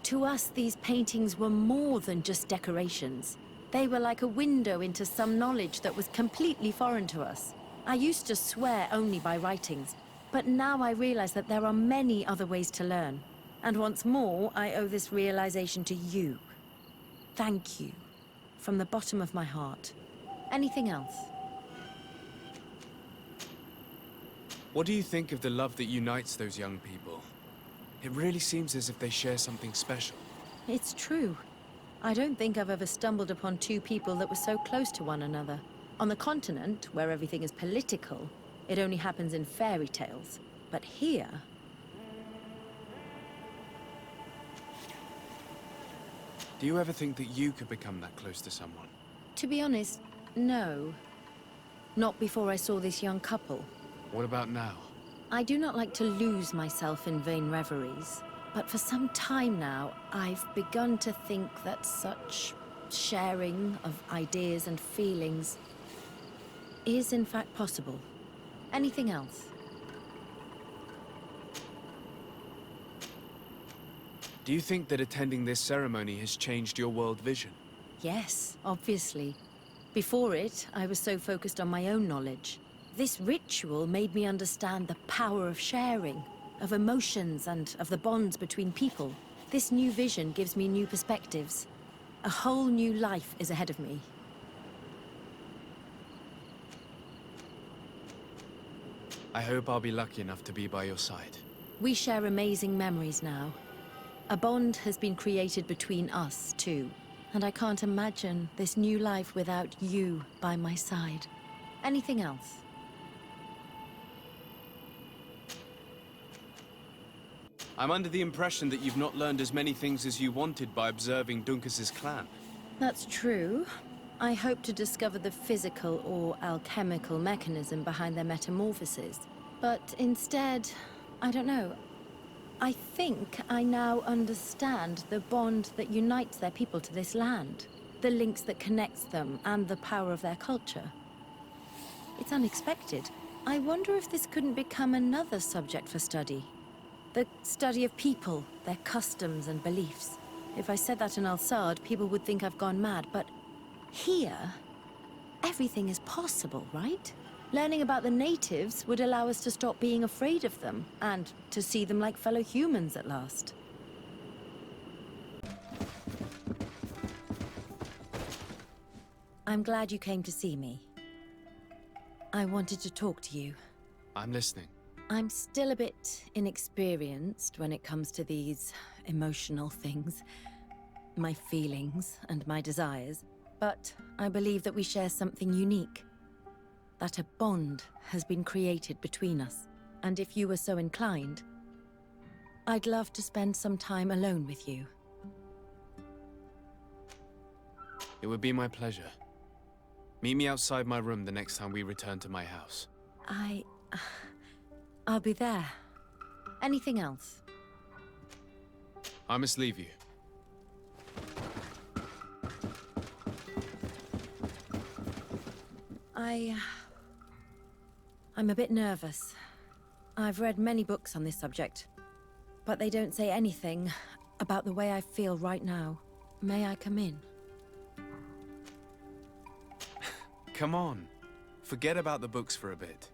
To us, these paintings were more than just decorations. They were like a window into some knowledge that was completely foreign to us. I used to swear only by writings, but now I realize that there are many other ways to learn. And once more, I owe this realization to you. Thank you. From the bottom of my heart. Anything else? What do you think of the love that unites those young people? It really seems as if they share something special. It's true. I don't think I've ever stumbled upon two people that were so close to one another. On the continent, where everything is political, it only happens in fairy tales. But here... Do you ever think that you could become that close to someone? To be honest, no. Not before I saw this young couple. What about now? I do not like to lose myself in vain reveries. But for some time now, I've begun to think that such sharing of ideas and feelings is in fact possible. Anything else? Do you think that attending this ceremony has changed your world vision? Yes, obviously. Before it, I was so focused on my own knowledge. This ritual made me understand the power of sharing, of emotions and of the bonds between people. This new vision gives me new perspectives. A whole new life is ahead of me. I hope I'll be lucky enough to be by your side. We share amazing memories now. A bond has been created between us, too. And I can't imagine this new life without you by my side. Anything else? I'm under the impression that you've not learned as many things as you wanted by observing Dunkus's clan. That's true. I hope to discover the physical or alchemical mechanism behind their metamorphoses. But instead, I don't know. I think I now understand the bond that unites their people to this land. The links that connects them and the power of their culture. It's unexpected. I wonder if this couldn't become another subject for study. The study of people, their customs and beliefs. If I said that in Al-Sad, people would think I've gone mad, but here, everything is possible, right? Learning about the natives would allow us to stop being afraid of them, and to see them like fellow humans at last. I'm glad you came to see me. I wanted to talk to you. I'm listening. I'm still a bit inexperienced when it comes to these emotional things. My feelings and my desires. But I believe that we share something unique. That a bond has been created between us. And if you were so inclined, I'd love to spend some time alone with you. It would be my pleasure. Meet me outside my room the next time we return to my house. I'll be there. Anything else? I must leave you. I'm a bit nervous. I've read many books on this subject, but they don't say anything about the way I feel right now. May I come in? Come on. Forget about the books for a bit.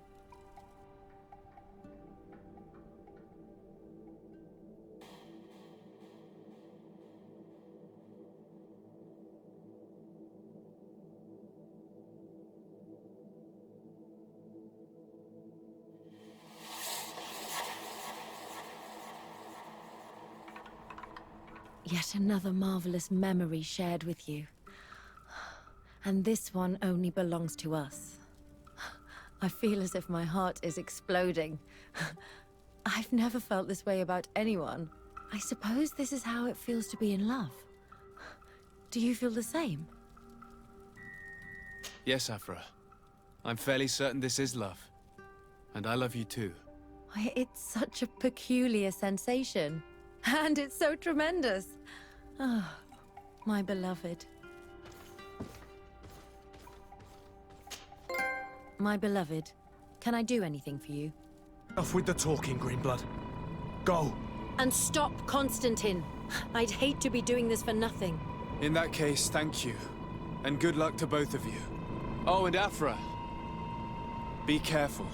Yet another marvelous memory shared with you. And this one only belongs to us. I feel as if my heart is exploding. I've never felt this way about anyone. I suppose this is how it feels to be in love. Do you feel the same? Yes, Afra. I'm fairly certain this is love. And I love you too. It's such a peculiar sensation. And it's so tremendous. Oh, my beloved. My beloved, can I do anything for you? Off with the talking, Greenblood. Go. And stop, Constantine. I'd hate to be doing this for nothing. In that case, thank you. And good luck to both of you. Oh, and Afra. Be careful.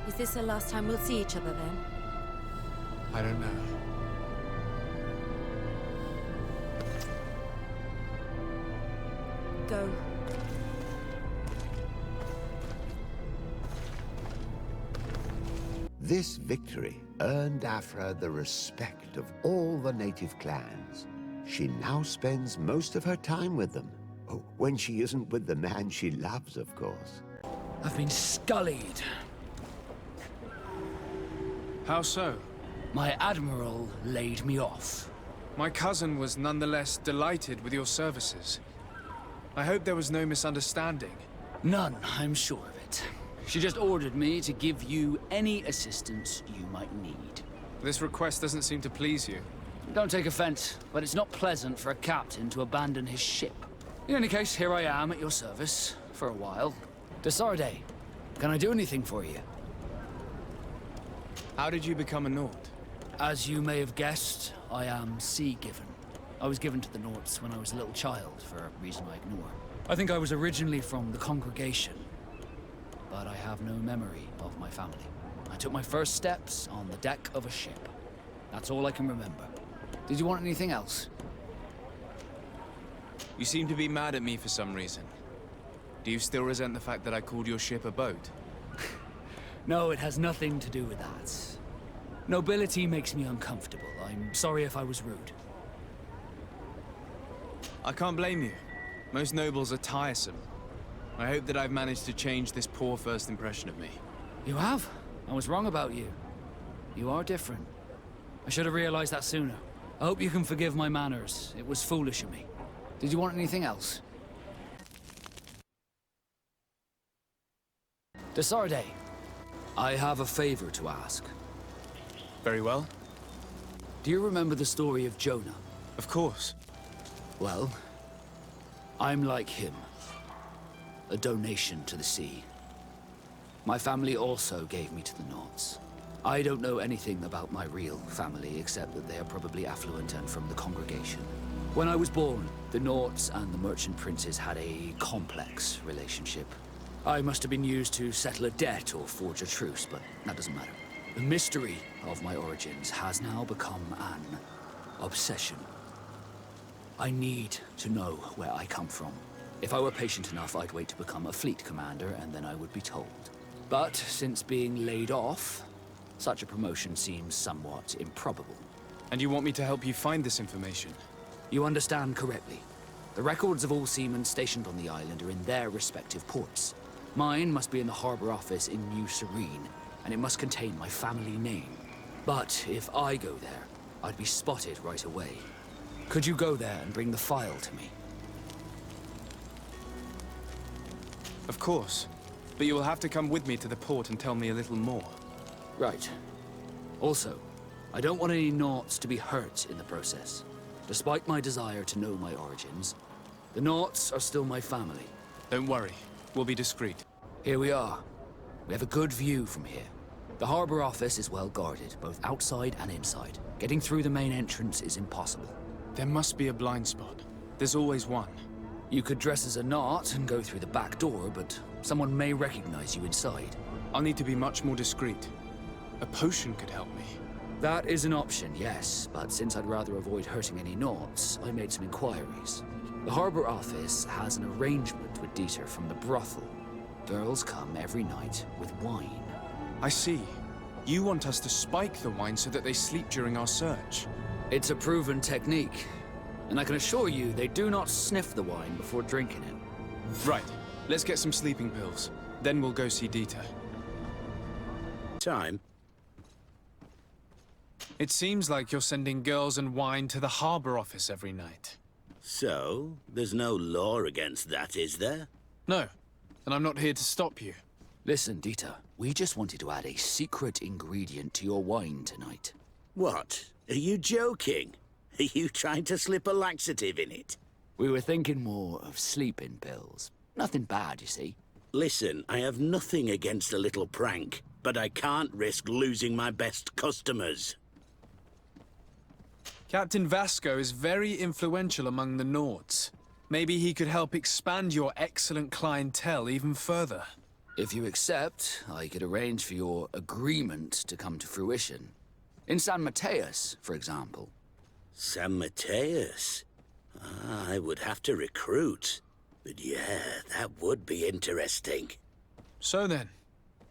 Is this the last time we'll see each other then? I don't know. Go. This victory earned Afra the respect of all the native clans. She now spends most of her time with them. Oh, when she isn't with the man she loves, of course. I've been scullied. How so? My admiral laid me off. My cousin was nonetheless delighted with your services. I hope there was no misunderstanding. None, I'm sure of it. She just ordered me to give you any assistance you might need. This request doesn't seem to please you. Don't take offense, but it's not pleasant for a captain to abandon his ship. In any case, here I am at your service, for a while. Desarde, can I do anything for you? How did you become a Naut? As you may have guessed, I am sea-given. I was given to the Nauts when I was a little child, for a reason I ignore. I think I was originally from the congregation, but I have no memory of my family. I took my first steps on the deck of a ship. That's all I can remember. Did you want anything else? You seem to be mad at me for some reason. Do you still resent the fact that I called your ship a boat? No, it has nothing to do with that. Nobility makes me uncomfortable. I'm sorry if I was rude. I can't blame you. Most nobles are tiresome. I hope that I've managed to change this poor first impression of me. You have? I was wrong about you. You are different. I should have realized that sooner. I hope you can forgive my manners. It was foolish of me. Did you want anything else? Desarde, I have a favor to ask. Very well. Do you remember the story of Jonah? Of course. Well, I'm like him. A donation to the sea. My family also gave me to the Naughts. I don't know anything about my real family, except that they are probably affluent and from the congregation. When I was born, the Naughts and the merchant princes had a complex relationship. I must have been used to settle a debt or forge a truce, but that doesn't matter. The mystery of my origins has now become an obsession. I need to know where I come from. If I were patient enough, I'd wait to become a fleet commander, and then I would be told. But since being laid off, such a promotion seems somewhat improbable. And you want me to help you find this information? You understand correctly. The records of all seamen stationed on the island are in their respective ports. Mine must be in the harbor office in New Serene, and it must contain my family name. But if I go there, I'd be spotted right away. Could you go there and bring the file to me? Of course. But you will have to come with me to the port and tell me a little more. Right. Also, I don't want any Naughts to be hurt in the process. Despite my desire to know my origins, the Naughts are still my family. Don't worry. We'll be discreet. Here we are. We have a good view from here. The harbor office is well guarded, both outside and inside. Getting through the main entrance is impossible. There must be a blind spot. There's always one. You could dress as a Naut and go through the back door, but someone may recognize you inside. I'll need to be much more discreet. A potion could help me. That is an option, yes, but since I'd rather avoid hurting any Naughts, I made some inquiries. The harbor office has an arrangement with Dieter from the brothel. Girls come every night with wine. I see. You want us to spike the wine so that they sleep during our search. It's a proven technique, and I can assure you they do not sniff the wine before drinking it. Right. Let's get some sleeping pills. Then we'll go see Dieter. Time? It seems like you're sending girls and wine to the harbor office every night. So, there's no law against that, is there? No, and I'm not here to stop you. Listen, Dieter, we just wanted to add a secret ingredient to your wine tonight. What? Are you joking? Are you trying to slip a laxative in it? We were thinking more of sleeping pills. Nothing bad, you see. Listen, I have nothing against a little prank, but I can't risk losing my best customers. Captain Vasco is very influential among the Naughts. Maybe he could help expand your excellent clientele even further. If you accept, I could arrange for your agreement to come to fruition. In San Mateus, for example. San Mateus? I would have to recruit. But yeah, that would be interesting. So then,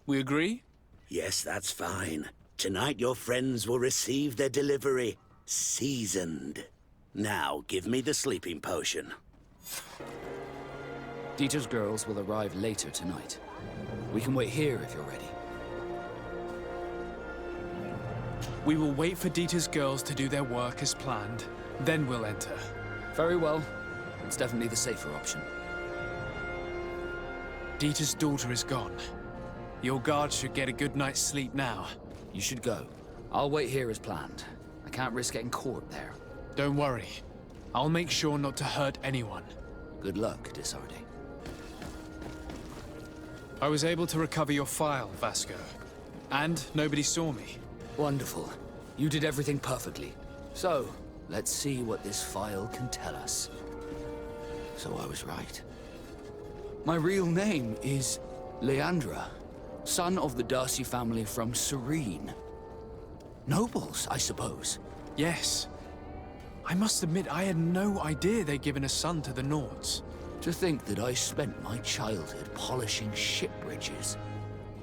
we agree? Yes, that's fine. Tonight your friends will receive their delivery. Seasoned. Now, give me the sleeping potion. Dieter's girls will arrive later tonight. We can wait here if you're ready. We will wait for Dieter's girls to do their work as planned, then we'll enter. Very well. It's definitely the safer option. Dieter's daughter is gone. Your guards should get a good night's sleep now. You should go. I'll wait here as planned. I can't risk getting caught there. Don't worry. I'll make sure not to hurt anyone. Good luck, Disarde. I was able to recover your file, Vasco. And nobody saw me. Wonderful. You did everything perfectly. So, let's see what this file can tell us. So I was right. My real name is Leandra, son of the Darcy family from Serene. Nobles, I suppose. Yes. I must admit I had no idea they'd given a son to the Naughts. To think that I spent my childhood polishing ship bridges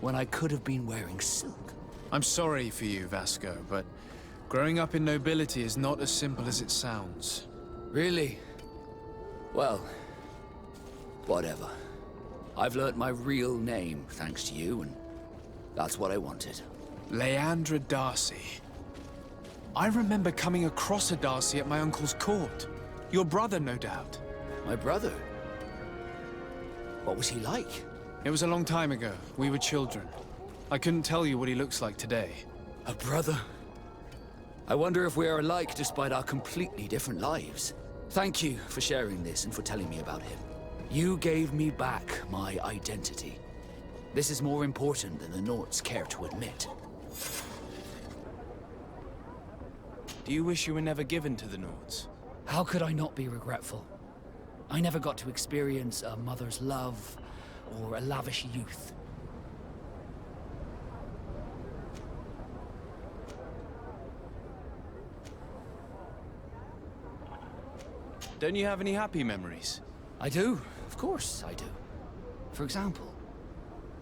when I could have been wearing silk. I'm sorry for you, Vasco, but growing up in nobility is not as simple as it sounds. Really? Well, whatever. I've learnt my real name thanks to you, and that's what I wanted. Leandra Darcy. I remember coming across a Darcy at my uncle's court. Your brother, no doubt. My brother? What was he like? It was a long time ago. We were children. I couldn't tell you what he looks like today. A brother? I wonder if we are alike despite our completely different lives. Thank you for sharing this and for telling me about him. You gave me back my identity. This is more important than the Norts care to admit. Do you wish you were never given to the Norts? How could I not be regretful? I never got to experience a mother's love or a lavish youth. Don't you have any happy memories? I do, of course I do. For example,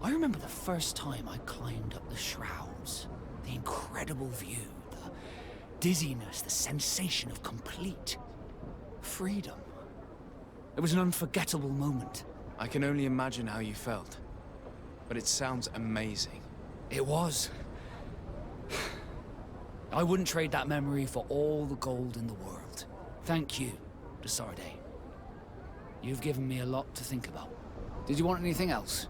I remember the first time I climbed up the shrouds. The incredible view, the dizziness, the sensation of complete freedom. It was an unforgettable moment. I can only imagine how you felt. But it sounds amazing. It was. I wouldn't trade that memory for all the gold in the world. Thank you, Desarde. You've given me a lot to think about. Did you want anything else?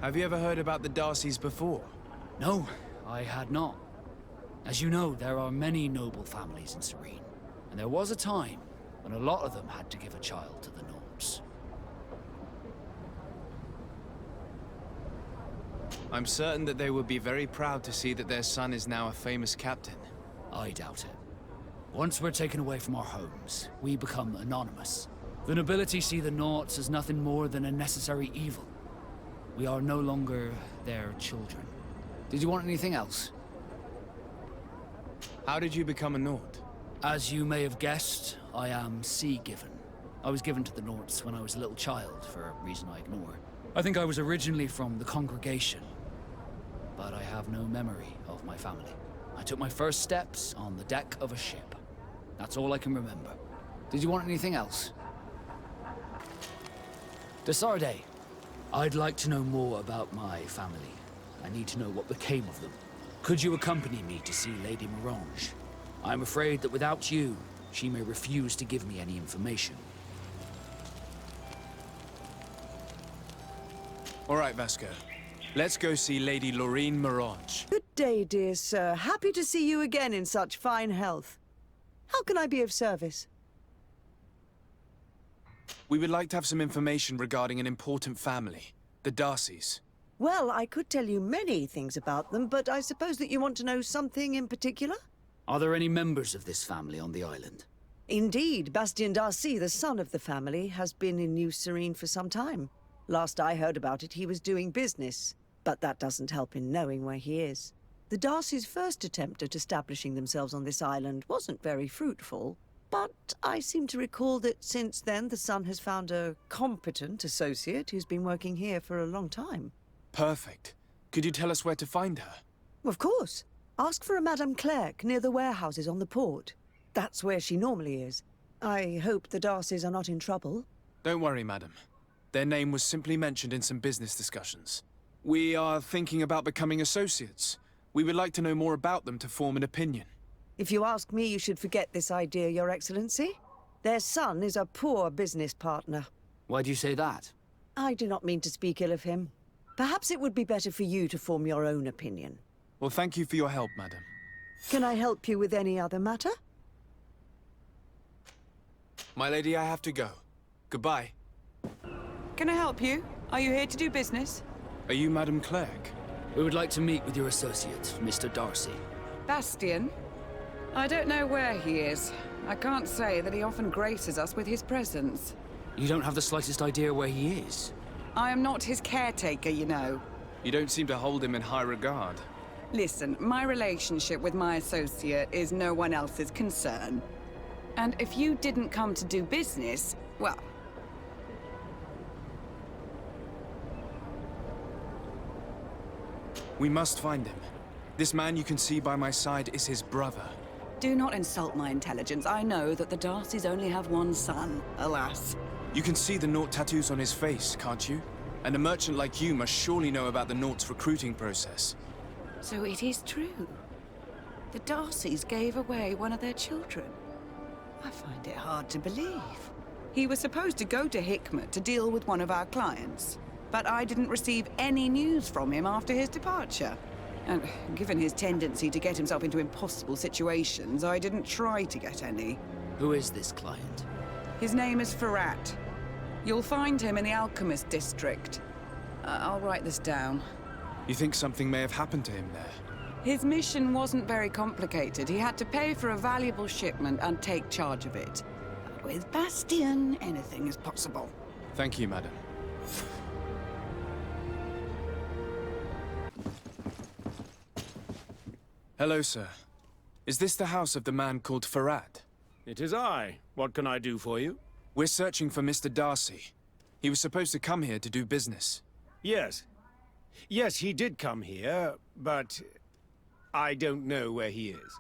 Have you ever heard about the Darcys before? No, I had not. As you know, there are many noble families in Serene, and there was a time when a lot of them had to give a child to the Norts. I'm certain that they would be very proud to see that their son is now a famous captain. I doubt it. Once we're taken away from our homes, we become anonymous. The nobility see the Norts as nothing more than a necessary evil. We are no longer their children. Did you want anything else? How did you become a Nort? As you may have guessed, I am sea-given. I was given to the Norts when I was a little child, for a reason I ignore. I think I was originally from the congregation, but I have no memory of my family. I took my first steps on the deck of a ship. That's all I can remember. Did you want anything else? Desarde, I'd like to know more about my family. I need to know what became of them. Could you accompany me to see Lady Morange? I'm afraid that without you, she may refuse to give me any information. All right, Vasco. Let's go see Lady Loreen Morange. Good day, dear sir. Happy to see you again in such fine health. How can I be of service? We would like to have some information regarding an important family, the Darcys. Well, I could tell you many things about them, but I suppose that you want to know something in particular? Are there any members of this family on the island? Indeed, Bastien Darcy, the son of the family, has been in New Serene for some time. Last I heard about it, he was doing business, but that doesn't help in knowing where he is. The Darcys' first attempt at establishing themselves on this island wasn't very fruitful, but I seem to recall that since then the son has found a competent associate who's been working here for a long time. Perfect. Could you tell us where to find her? Of course. Ask for a Madame Clerc near the warehouses on the port. That's where she normally is. I hope the Darcys are not in trouble. Don't worry, madam. Their name was simply mentioned in some business discussions. We are thinking about becoming associates. We would like to know more about them to form an opinion. If you ask me, you should forget this idea, Your Excellency. Their son is a poor business partner. Why do you say that? I do not mean to speak ill of him. Perhaps it would be better for you to form your own opinion. Well, thank you for your help, madam. Can I help you with any other matter? My lady, I have to go. Goodbye. Can I help you? Are you here to do business? Are you Madame Clerc? We would like to meet with your associate, Mr. Darcy. Bastien? I don't know where he is. I can't say that he often graces us with his presence. You don't have the slightest idea where he is? I am not his caretaker, you know. You don't seem to hold him in high regard. Listen, my relationship with my associate is no one else's concern. And if you didn't come to do business, well... We must find him. This man you can see by my side is his brother. Do not insult my intelligence. I know that the Darcys only have one son, alas. You can see the Nort tattoos on his face, can't you? And a merchant like you must surely know about the Nort's recruiting process. So it is true. The Darcys gave away one of their children. I find it hard to believe. He was supposed to go to Hikmet to deal with one of our clients, but I didn't receive any news from him after his departure. And given his tendency to get himself into impossible situations, I didn't try to get any. Who is this client? His name is Ferrat. You'll find him in the Alchemist district. I'll write this down. You think something may have happened to him there? His mission wasn't very complicated. He had to pay for a valuable shipment and take charge of it. With Bastion, anything is possible. Thank you, madam. Hello, sir. Is this the house of the man called Ferrat? It is I. What can I do for you? We're searching for Mr. Darcy. He was supposed to come here to do business. Yes. Yes, he did come here, but I don't know where he is.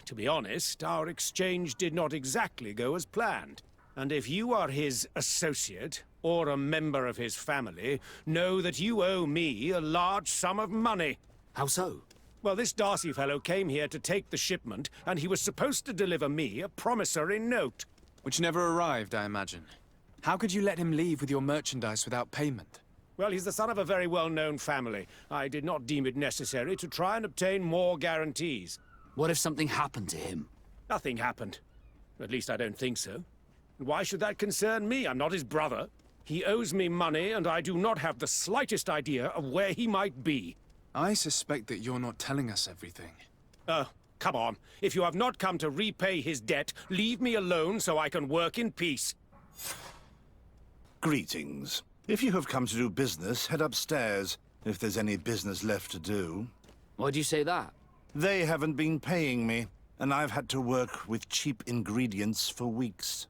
To be honest, our exchange did not exactly go as planned. And if you are his associate, or a member of his family, know that you owe me a large sum of money. How so? Well, this Darcy fellow came here to take the shipment, and he was supposed to deliver me a promissory note. Which never arrived, I imagine. How could you let him leave with your merchandise without payment? Well, he's the son of a very well-known family. I did not deem it necessary to try and obtain more guarantees. What if something happened to him? Nothing happened. At least I don't think so. Why should that concern me? I'm not his brother. He owes me money, and I do not have the slightest idea of where he might be. I suspect that you're not telling us everything. Come on. If you have not come to repay his debt, leave me alone so I can work in peace. Greetings. If you have come to do business, head upstairs, if there's any business left to do. Why'd you say that? They haven't been paying me, and I've had to work with cheap ingredients for weeks.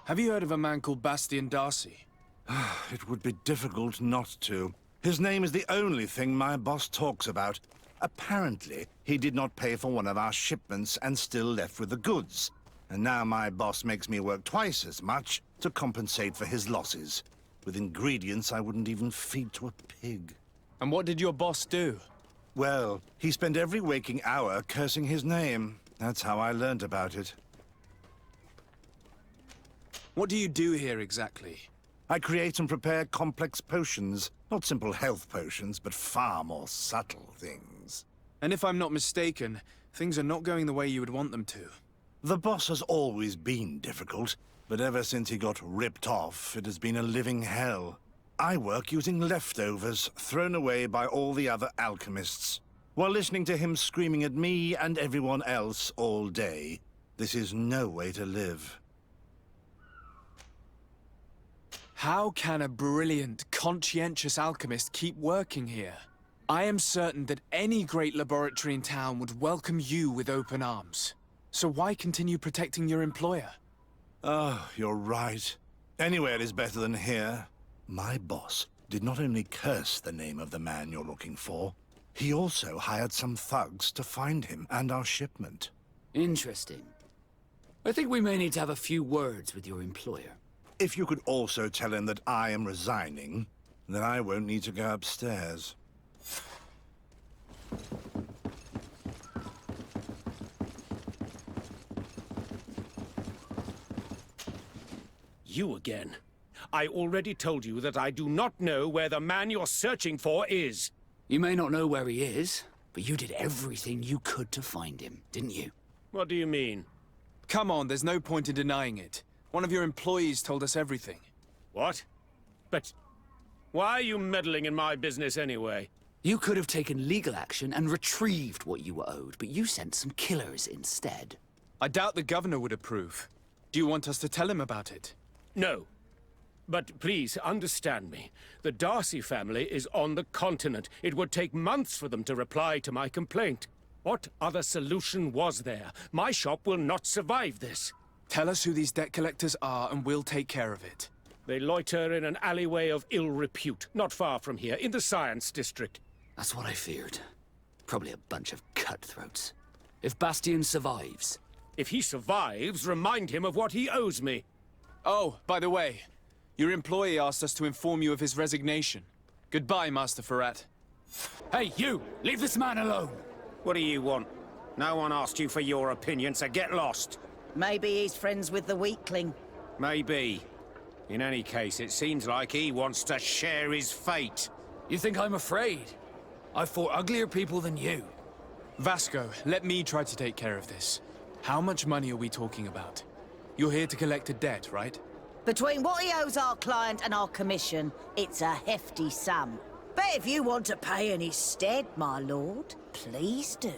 Have you heard of a man called Bastion Darcy? It would be difficult not to. His name is the only thing my boss talks about. Apparently, he did not pay for one of our shipments and still left with the goods. And now my boss makes me work twice as much to compensate for his losses. With ingredients I wouldn't even feed to a pig. And what did your boss do? Well, he spent every waking hour cursing his name. That's how I learned about it. What do you do here exactly? I create and prepare complex potions. Not simple health potions, but far more subtle things. And if I'm not mistaken, things are not going the way you would want them to. The boss has always been difficult, but ever since he got ripped off, it has been a living hell. I work using leftovers thrown away by all the other alchemists, while listening to him screaming at me and everyone else all day. This is no way to live. How can a brilliant, conscientious alchemist keep working here? I am certain that any great laboratory in town would welcome you with open arms. So why continue protecting your employer? Oh, you're right. Anywhere is better than here. My boss did not only curse the name of the man you're looking for, he also hired some thugs to find him and our shipment. Interesting. I think we may need to have a few words with your employer. If you could also tell him that I am resigning, then I won't need to go upstairs. You again. I already told you that I do not know where the man you're searching for is. You may not know where he is, but you did everything you could to find him, didn't you? What do you mean? Come on, there's no point in denying it. One of your employees told us everything. What? But why are you meddling in my business anyway? You could have taken legal action and retrieved what you were owed, but you sent some killers instead. I doubt the governor would approve. Do you want us to tell him about it? No. But please, understand me. The Darcy family is on the continent. It would take months for them to reply to my complaint. What other solution was there? My shop will not survive this. Tell us who these debt collectors are and we'll take care of it. They loiter in an alleyway of ill repute, not far from here, in the Science District. That's what I feared. Probably a bunch of cutthroats. If Bastion survives... If he survives, remind him of what he owes me. Oh, by the way, your employee asked us to inform you of his resignation. Goodbye, Master Ferrat. Hey, you! Leave this man alone! What do you want? No one asked you for your opinion, so get lost. Maybe he's friends with the weakling. Maybe. In any case, it seems like he wants to share his fate. You think I'm afraid? I fought uglier people than you. Vasco, let me try to take care of this. How much money are we talking about? You're here to collect a debt, right? Between what he owes our client and our commission, it's a hefty sum. But if you want to pay in his stead, my lord, please do.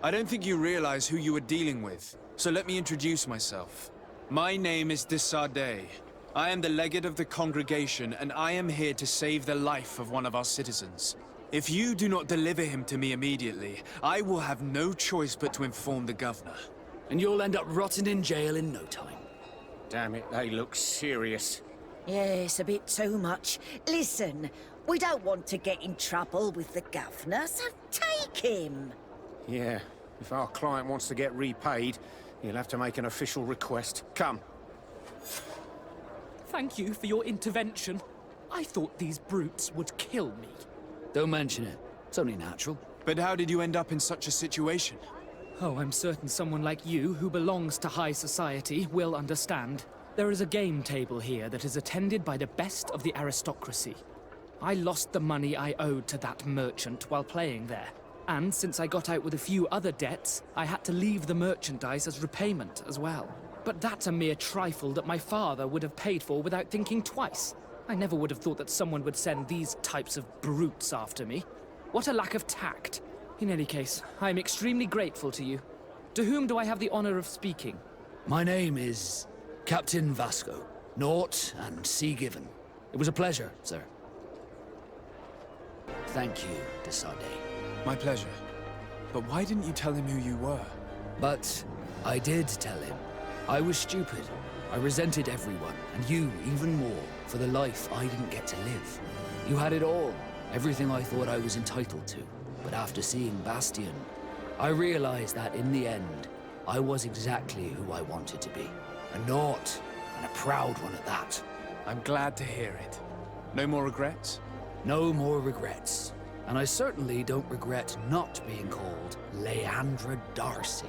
I don't think you realize who you are dealing with, so let me introduce myself. My name is de Sardet. I am the legate of the congregation, and I am here to save the life of one of our citizens. If you do not deliver him to me immediately, I will have no choice but to inform the governor. And you'll end up rotting in jail in no time. Damn it, they look serious. Yes, a bit too much. Listen, we don't want to get in trouble with the governor, so take him. Yeah, if our client wants to get repaid, he'll have to make an official request. Come. Thank you for your intervention. I thought these brutes would kill me. Don't mention it. It's only natural. But how did you end up in such a situation? Oh, I'm certain someone like you, who belongs to high society, will understand. There is a game table here that is attended by the best of the aristocracy. I lost the money I owed to that merchant while playing there. And since I got out with a few other debts, I had to leave the merchandise as repayment as well. But that's a mere trifle that my father would have paid for without thinking twice. I never would have thought that someone would send these types of brutes after me. What a lack of tact. In any case, I am extremely grateful to you. To whom do I have the honor of speaking? My name is Captain Vasco. Naught and Sea Given. It was a pleasure, sir. Thank you, de Sardet. My pleasure. But why didn't you tell him who you were? But I did tell him. I was stupid. I resented everyone, and you even more, for the life I didn't get to live. You had it all, everything I thought I was entitled to. But after seeing Bastion, I realized that in the end, I was exactly who I wanted to be. A naught, and a proud one at that. I'm glad to hear it. No more regrets? No more regrets. And I certainly don't regret not being called Leandra Darcy.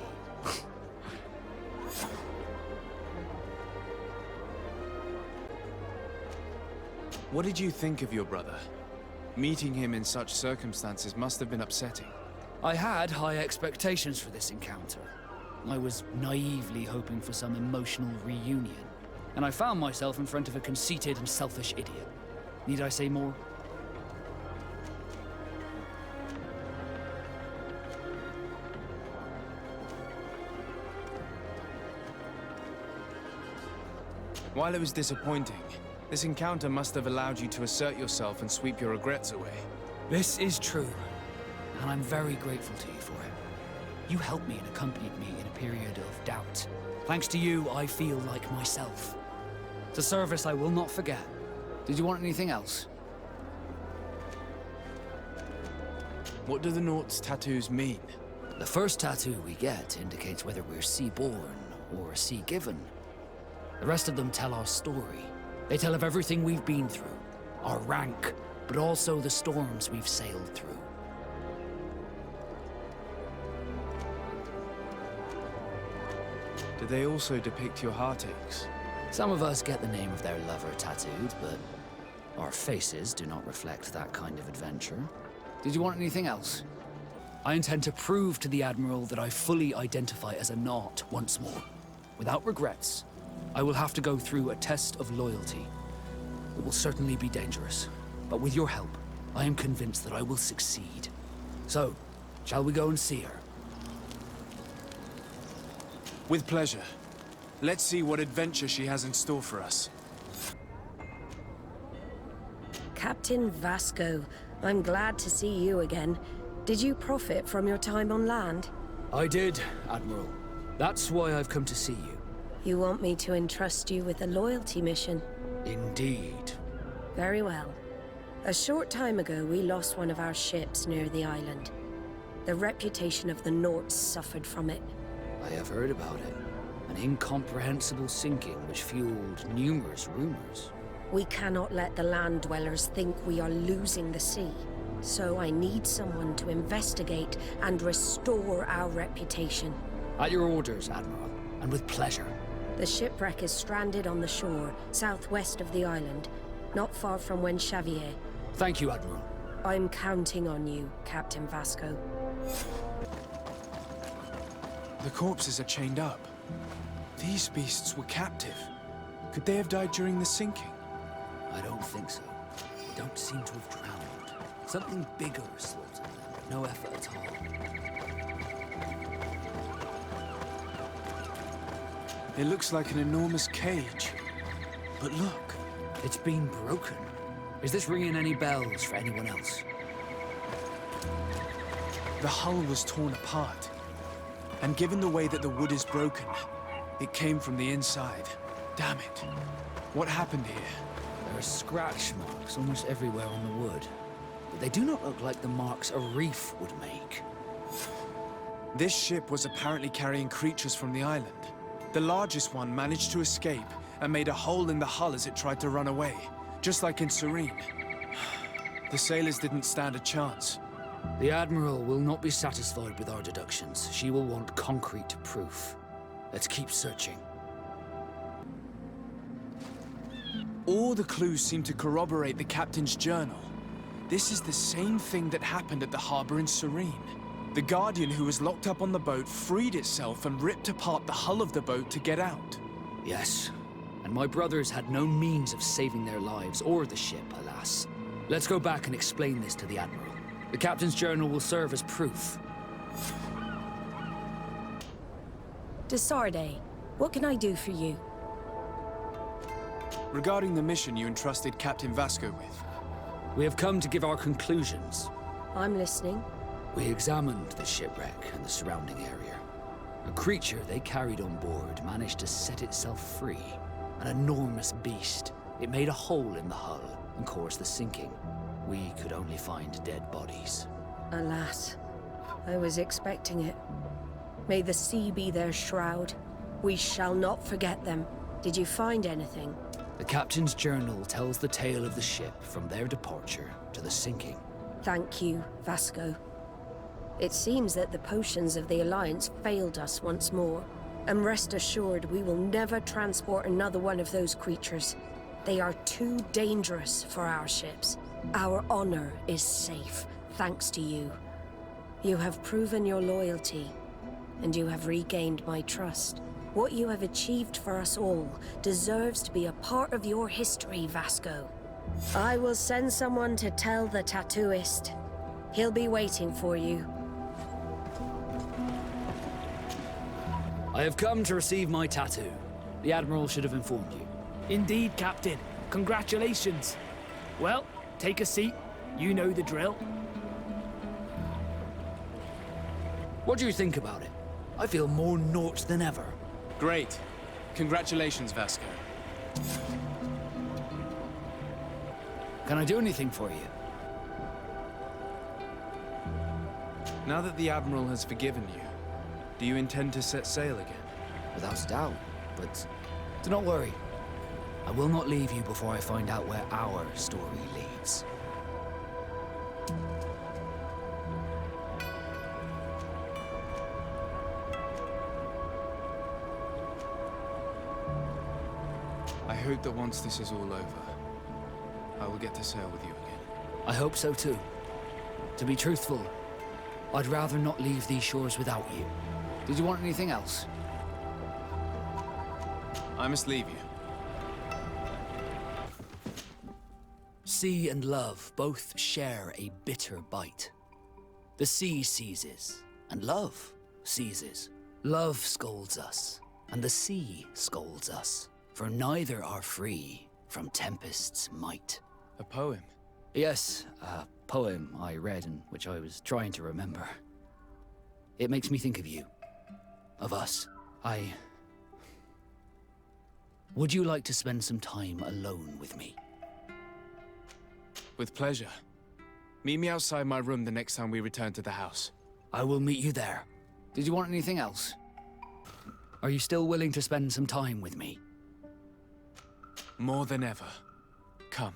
What did you think of your brother? Meeting him in such circumstances must have been upsetting. I had high expectations for this encounter. I was naively hoping for some emotional reunion. And I found myself in front of a conceited and selfish idiot. Need I say more? While it was disappointing, this encounter must have allowed you to assert yourself and sweep your regrets away. This is true, and I'm very grateful to you for it. You helped me and accompanied me in a period of doubt. Thanks to you, I feel like myself. It's a service I will not forget. Did you want anything else? What do the Naught's tattoos mean? The first tattoo we get indicates whether we're sea-born or sea-given. The rest of them tell our story. They tell of everything we've been through, our rank, but also the storms we've sailed through. Do they also depict your heartaches? Some of us get the name of their lover tattooed, but our faces do not reflect that kind of adventure. Did you want anything else? I intend to prove to the Admiral that I fully identify as a Naught once more, without regrets. I will have to go through a test of loyalty. It will certainly be dangerous, but with your help, I am convinced that I will succeed. So, shall we go and see her? With pleasure. Let's see what adventure she has in store for us. Captain Vasco, I'm glad to see you again. Did you profit from your time on land? I did, Admiral. That's why I've come to see you. You want me to entrust you with a loyalty mission? Indeed. Very well. A short time ago, we lost one of our ships near the island. The reputation of the Naughts suffered from it. I have heard about it. An incomprehensible sinking which fueled numerous rumors. We cannot let the land dwellers think we are losing the sea. So I need someone to investigate and restore our reputation. At your orders, Admiral, and with pleasure. The shipwreck is stranded on the shore, southwest of the island, not far from Xavier. Thank you, Admiral. I'm counting on you, Captain Vasco. The corpses are chained up. These beasts were captive. Could they have died during the sinking? I don't think so. They don't seem to have drowned. Something bigger slaughtered them, but no effort at all. It looks like an enormous cage. But look. It's been broken. Is this ringing any bells for anyone else? The hull was torn apart. And given the way that the wood is broken, it came from the inside. Damn it. What happened here? There are scratch marks almost everywhere on the wood. But they do not look like the marks a reef would make. This ship was apparently carrying creatures from the island. The largest one managed to escape and made a hole in the hull as it tried to run away, just like in Serene. The sailors didn't stand a chance. The Admiral will not be satisfied with our deductions. She will want concrete proof. Let's keep searching. All the clues seem to corroborate the captain's journal. This is the same thing that happened at the harbor in Serene. The Guardian who was locked up on the boat freed itself and ripped apart the hull of the boat to get out. Yes, and my brothers had no means of saving their lives or the ship, alas. Let's go back and explain this to the Admiral. The captain's journal will serve as proof. Desarde, what can I do for you? Regarding the mission you entrusted Captain Vasco with. We have come to give our conclusions. I'm listening. We examined the shipwreck and the surrounding area. A creature they carried on board managed to set itself free. An enormous beast. It made a hole in the hull and caused the sinking. We could only find dead bodies. Alas, I was expecting it. May the sea be their shroud. We shall not forget them. Did you find anything? The captain's journal tells the tale of the ship from their departure to the sinking. Thank you, Vasco. It seems that the potions of the Alliance failed us once more. And rest assured, we will never transport another one of those creatures. They are too dangerous for our ships. Our honor is safe, thanks to you. You have proven your loyalty, and you have regained my trust. What you have achieved for us all deserves to be a part of your history, Vasco. I will send someone to tell the tattooist. He'll be waiting for you. I have come to receive my tattoo. The Admiral should have informed you. Indeed, Captain. Congratulations. Well, take a seat. You know the drill. What do you think about it? I feel more Nort than ever. Great. Congratulations, Vasco. Can I do anything for you? Now that the Admiral has forgiven you, do you intend to set sail again? Without doubt, but do not worry. I will not leave you before I find out where our story leads. I hope that once this is all over, I will get to sail with you again. I hope so too. To be truthful, I'd rather not leave these shores without you. Did you want anything else? I must leave you. Sea and love both share a bitter bite. The sea seizes, and love seizes. Love scolds us, and the sea scolds us. For neither are free from tempest's might. A poem? Yes, a poem I read and which I was trying to remember. It makes me think of you. Of us. Would you like to spend some time alone with me? With pleasure. Meet me outside my room the next time we return to the house. I will meet you there. Did you want anything else? Are you still willing to spend some time with me? More than ever. Come.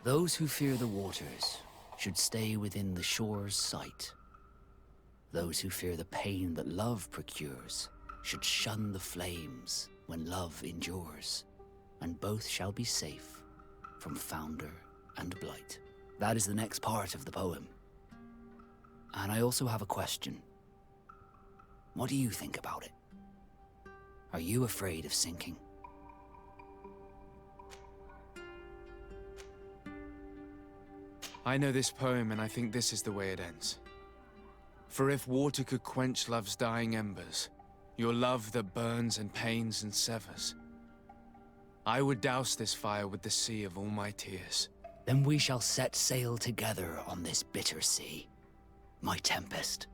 Those who fear the waters should stay within the shore's sight. Those who fear the pain that love procures should shun the flames when love endures, and both shall be safe from founder and blight. That is the next part of the poem. And I also have a question. What do you think about it? Are you afraid of sinking? I know this poem, and I think this is the way it ends. For if water could quench love's dying embers, your love that burns and pains and severs, I would douse this fire with the sea of all my tears. Then we shall set sail together on this bitter sea, my Tempest.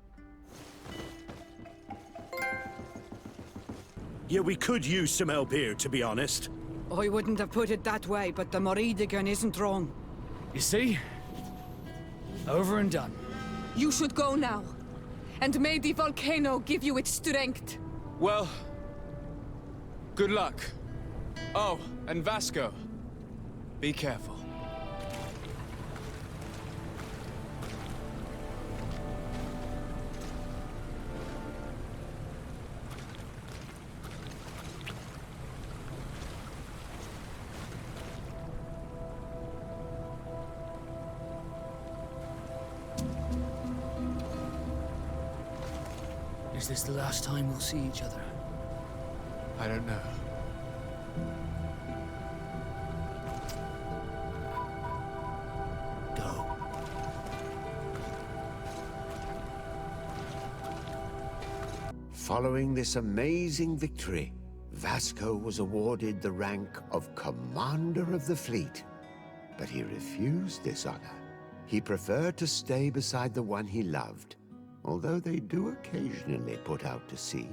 Yeah, we could use some help here, to be honest. I wouldn't have put it that way, but the Morridigan isn't wrong. You see? Over and done. You should go now. And may the volcano give you its strength. Well, good luck. Oh, and Vasco, be careful. Is this the last time we'll see each other? I don't know. Go. Following this amazing victory, Vasco was awarded the rank of Commander of the Fleet. But he refused this honor. He preferred to stay beside the one he loved, although they do occasionally put out to sea.